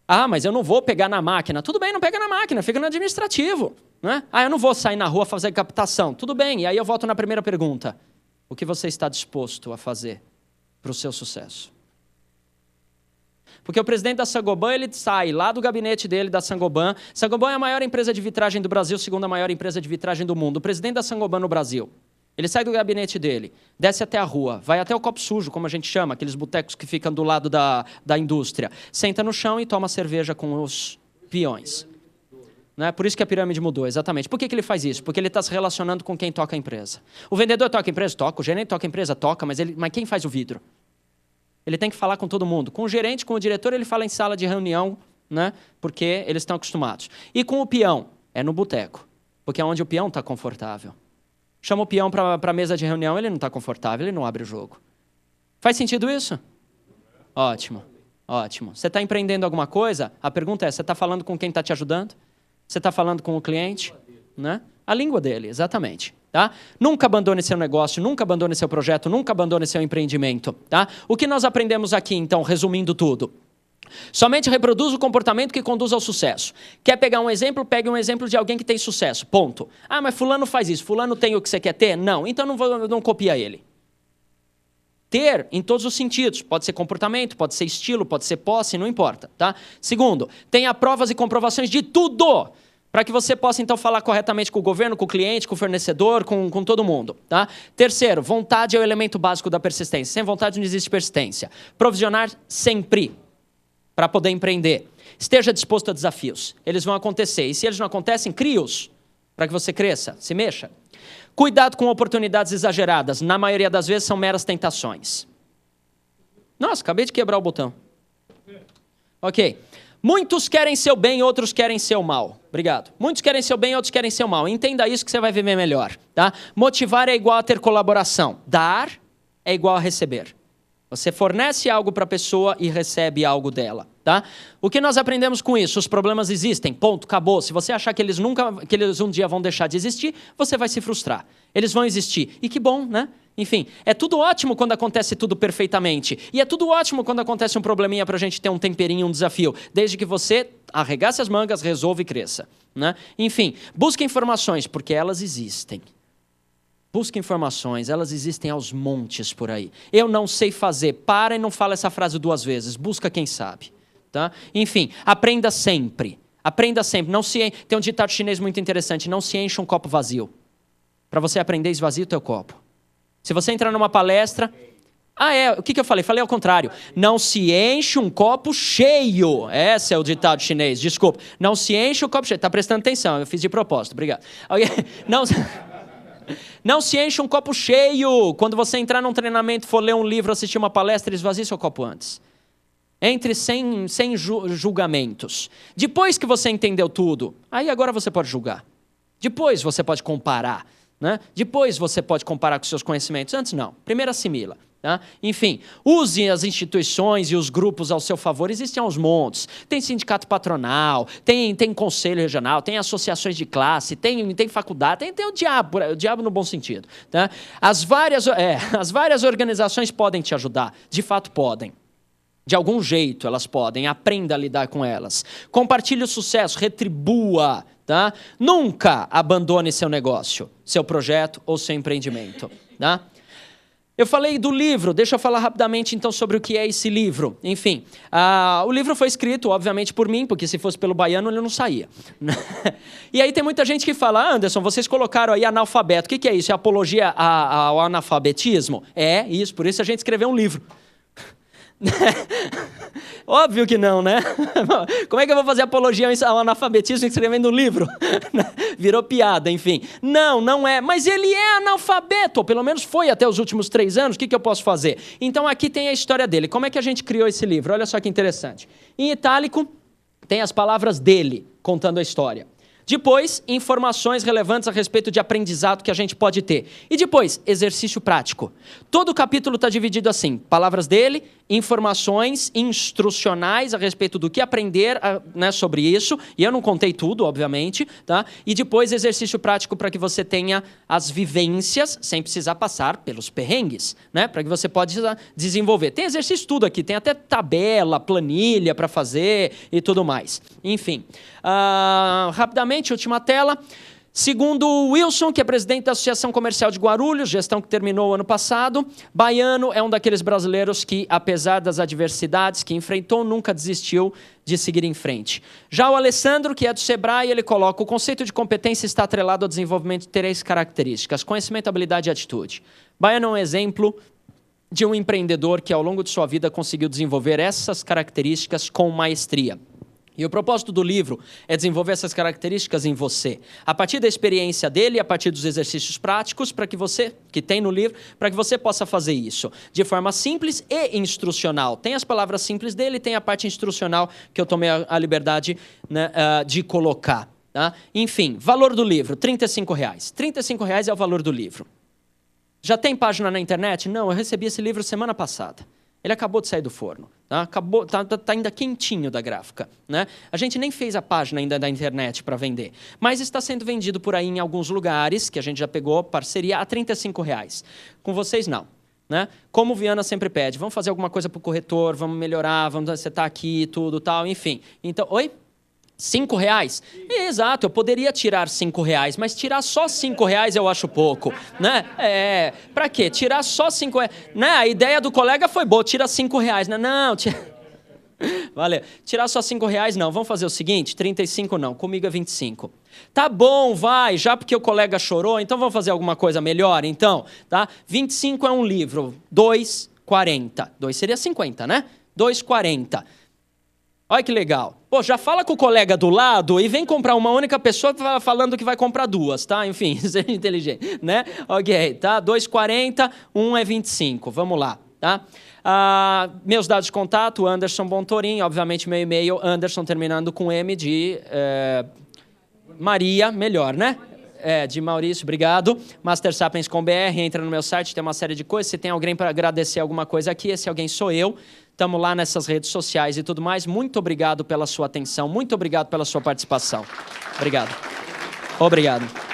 Ah, mas eu não vou pegar na máquina. Tudo bem, não pega na máquina, fica no administrativo. Né? Ah, eu não vou sair na rua fazer captação. Tudo bem, e aí eu volto na primeira pergunta. O que você está disposto a fazer para o seu sucesso? Porque o presidente da Saint-Gobain, ele sai lá do gabinete dele, da Saint-Gobain. Saint-Gobain é a maior empresa de vitragem do Brasil, segunda maior empresa de vitragem do mundo. O presidente da Saint-Gobain no Brasil, ele sai do gabinete dele, desce até a rua, vai até o copo sujo, como a gente chama, aqueles botecos que ficam do lado da indústria. Senta no chão e toma cerveja com os peões. Né? Por isso que a pirâmide mudou, exatamente. Por que ele faz isso? Porque ele está se relacionando com quem toca a empresa. O vendedor toca a empresa? Toca. O gerente toca a empresa? Toca. Mas quem faz o vidro? Ele tem que falar com todo mundo. Com o gerente, com o diretor, ele fala em sala de reunião, né? Porque eles estão acostumados. E com o peão? É no boteco, porque é onde o peão está confortável. Chama o peão para a mesa de reunião, ele não está confortável, ele não abre o jogo. Faz sentido isso? Ótimo, ótimo. Você está empreendendo alguma coisa? A pergunta é, você está falando com quem está te ajudando? Você está falando com o cliente? Né? A língua dele, exatamente. Tá? Nunca abandone seu negócio, nunca abandone seu projeto, nunca abandone seu empreendimento. Tá? O que nós aprendemos aqui, então, resumindo tudo? Somente reproduza o comportamento que conduz ao sucesso. Quer pegar um exemplo? Pegue um exemplo de alguém que tem sucesso. Ponto. Ah, mas fulano faz isso. Fulano tem o que você quer ter? Não. Então não copia ele. Ter em todos os sentidos. Pode ser comportamento, pode ser estilo, pode ser posse, não importa. Tá? Segundo, tenha provas e comprovações de tudo, para que você possa, então, falar corretamente com o governo, com o cliente, com o fornecedor, com todo mundo. Tá? Terceiro, vontade é o elemento básico da persistência. Sem vontade não existe persistência. Provisionar sempre, para poder empreender. Esteja disposto a desafios. Eles vão acontecer. E se eles não acontecem, crie-os, para que você cresça, se mexa. Cuidado com oportunidades exageradas. Na maioria das vezes, são meras tentações. Nossa, acabei de quebrar o botão. Ok. Muitos querem seu bem, outros querem seu mal. Obrigado. Muitos querem seu bem, outros querem seu mal. Entenda isso que você vai viver melhor. Tá? Motivar é igual a ter colaboração. Dar é igual a receber. Você fornece algo para a pessoa e recebe algo dela. Tá? O que nós aprendemos com isso? Os problemas existem. Ponto. Acabou. Se você achar que eles um dia vão deixar de existir, você vai se frustrar. Eles vão existir. E que bom, né? Enfim, é tudo ótimo quando acontece tudo perfeitamente. E é tudo ótimo quando acontece um probleminha para a gente ter um temperinho, um desafio. Desde que você arregace as mangas, resolva e cresça. Né? Enfim, busque informações, porque elas existem. Busque informações, elas existem aos montes por aí. Eu não sei fazer. Para e não fala essa frase 2 vezes. Busca quem sabe. Tá? Enfim, aprenda sempre. Aprenda sempre. Tem um ditado chinês muito interessante. Não se enche um copo vazio. Para você aprender, esvazie o teu copo. Se você entrar numa palestra... o que eu falei? Falei ao contrário. Não se enche um copo cheio. Esse é o ditado chinês, desculpa. Não se enche o copo cheio. Está prestando atenção, eu fiz de propósito, obrigado. Não se enche um copo cheio. Quando você entrar num treinamento, for ler um livro, assistir uma palestra, esvazie seu copo antes. Entre sem julgamentos. Depois que você entendeu tudo, aí agora você pode julgar. Depois você pode comparar. Né? Depois você pode comparar com seus conhecimentos. Antes não. Primeiro assimila. Tá? Enfim, use as instituições e os grupos ao seu favor, existem aos montes. Tem sindicato patronal, tem conselho regional, tem associações de classe, tem faculdade, tem o diabo no bom sentido. Tá? As várias organizações podem te ajudar, de fato podem. De algum jeito elas podem, aprenda a lidar com elas. Compartilhe o sucesso, retribua. Tá? Nunca abandone seu negócio, seu projeto ou seu empreendimento. Tá? Eu falei do livro, deixa eu falar rapidamente então sobre o que é esse livro. Enfim, o livro foi escrito, obviamente, por mim, porque se fosse pelo Baiano ele não saía. E aí tem muita gente que fala, Anderson, vocês colocaram aí analfabeto, o que é isso? É apologia ao analfabetismo? É isso, por isso a gente escreveu um livro. Óbvio que não, né? Como é que eu vou fazer apologia ao analfabetismo escrevendo um livro? Virou piada, enfim. Não é. Mas ele é analfabeto, ou pelo menos foi até os últimos 3 anos. O que eu posso fazer? Então aqui tem a história dele. Como é que a gente criou esse livro? Olha só que interessante. Em itálico tem as palavras dele, contando a história. Depois, informações relevantes a respeito de aprendizado que a gente pode ter. E depois, exercício prático. Todo o capítulo está dividido assim. Palavras dele, informações instrucionais a respeito do que aprender né, sobre isso. E eu não contei tudo, obviamente. Tá? E depois, exercício prático para que você tenha as vivências, sem precisar passar pelos perrengues. Né? Para que você possa desenvolver. Tem exercício tudo aqui. Tem até tabela, planilha para fazer e tudo mais. Enfim. Rapidamente, última tela. Segundo o Wilson, que é presidente da Associação Comercial de Guarulhos, gestão que terminou ano passado, Baiano é um daqueles brasileiros que, apesar das adversidades que enfrentou, nunca desistiu de seguir em frente. Já o Alessandro, que é do Sebrae, ele coloca: o conceito de competência está atrelado ao desenvolvimento de 3 características: conhecimento, habilidade e atitude. Baiano é um exemplo de um empreendedor que, ao longo de sua vida, conseguiu desenvolver essas características com maestria. E o propósito do livro é desenvolver essas características em você. A partir da experiência dele, a partir dos exercícios práticos, para que você, que tem no livro, para que você possa fazer isso de forma simples e instrucional. Tem as palavras simples dele, tem a parte instrucional que eu tomei a liberdade, né, de colocar. Tá? Enfim, valor do livro, R$ 35. R$ 35 é o valor do livro. Já tem página na internet? Não, eu recebi esse livro semana passada. Ele acabou de sair do forno, tá? Tá ainda quentinho da gráfica, né? A gente nem fez a página ainda da internet para vender, mas está sendo vendido por aí em alguns lugares, que a gente já pegou parceria, a R$ 35. Com vocês, não. Né? Como o Viana sempre pede, vamos fazer alguma coisa para o corretor, vamos melhorar, vamos acertar aqui, tudo, tal, enfim. Então, oi? R$ 5? Exato, eu poderia tirar R$ 5, mas tirar só R$ 5 eu acho pouco, né? Pra quê? Tirar só R$ 5, né? A ideia do colega foi boa, tira R$ 5, né? Não, valeu. Tirar só R$ 5 não. Vamos fazer o seguinte, 35 não, comigo é 25. Tá bom, vai, já porque o colega chorou, então vamos fazer alguma coisa melhor, então, tá? 25 é um livro, 2,40. 2 seria 50, né? 2,40. Olha que legal. Pô, já fala com o colega do lado e vem comprar uma única pessoa falando que vai comprar 2, tá? Enfim, seja inteligente, né? Ok, tá? 2,40, 1 é 25. Vamos lá, tá? Meus dados de contato, Anderson Bontorin, obviamente meu e-mail, Anderson terminando com M de Maria, melhor, né? De Maurício, obrigado. Master Sapiens com BR, entra no meu site, tem uma série de coisas. Se tem alguém para agradecer alguma coisa aqui, esse alguém sou eu. Estamos lá nessas redes sociais e tudo mais. Muito obrigado pela sua atenção, muito obrigado pela sua participação. Obrigado. Obrigado.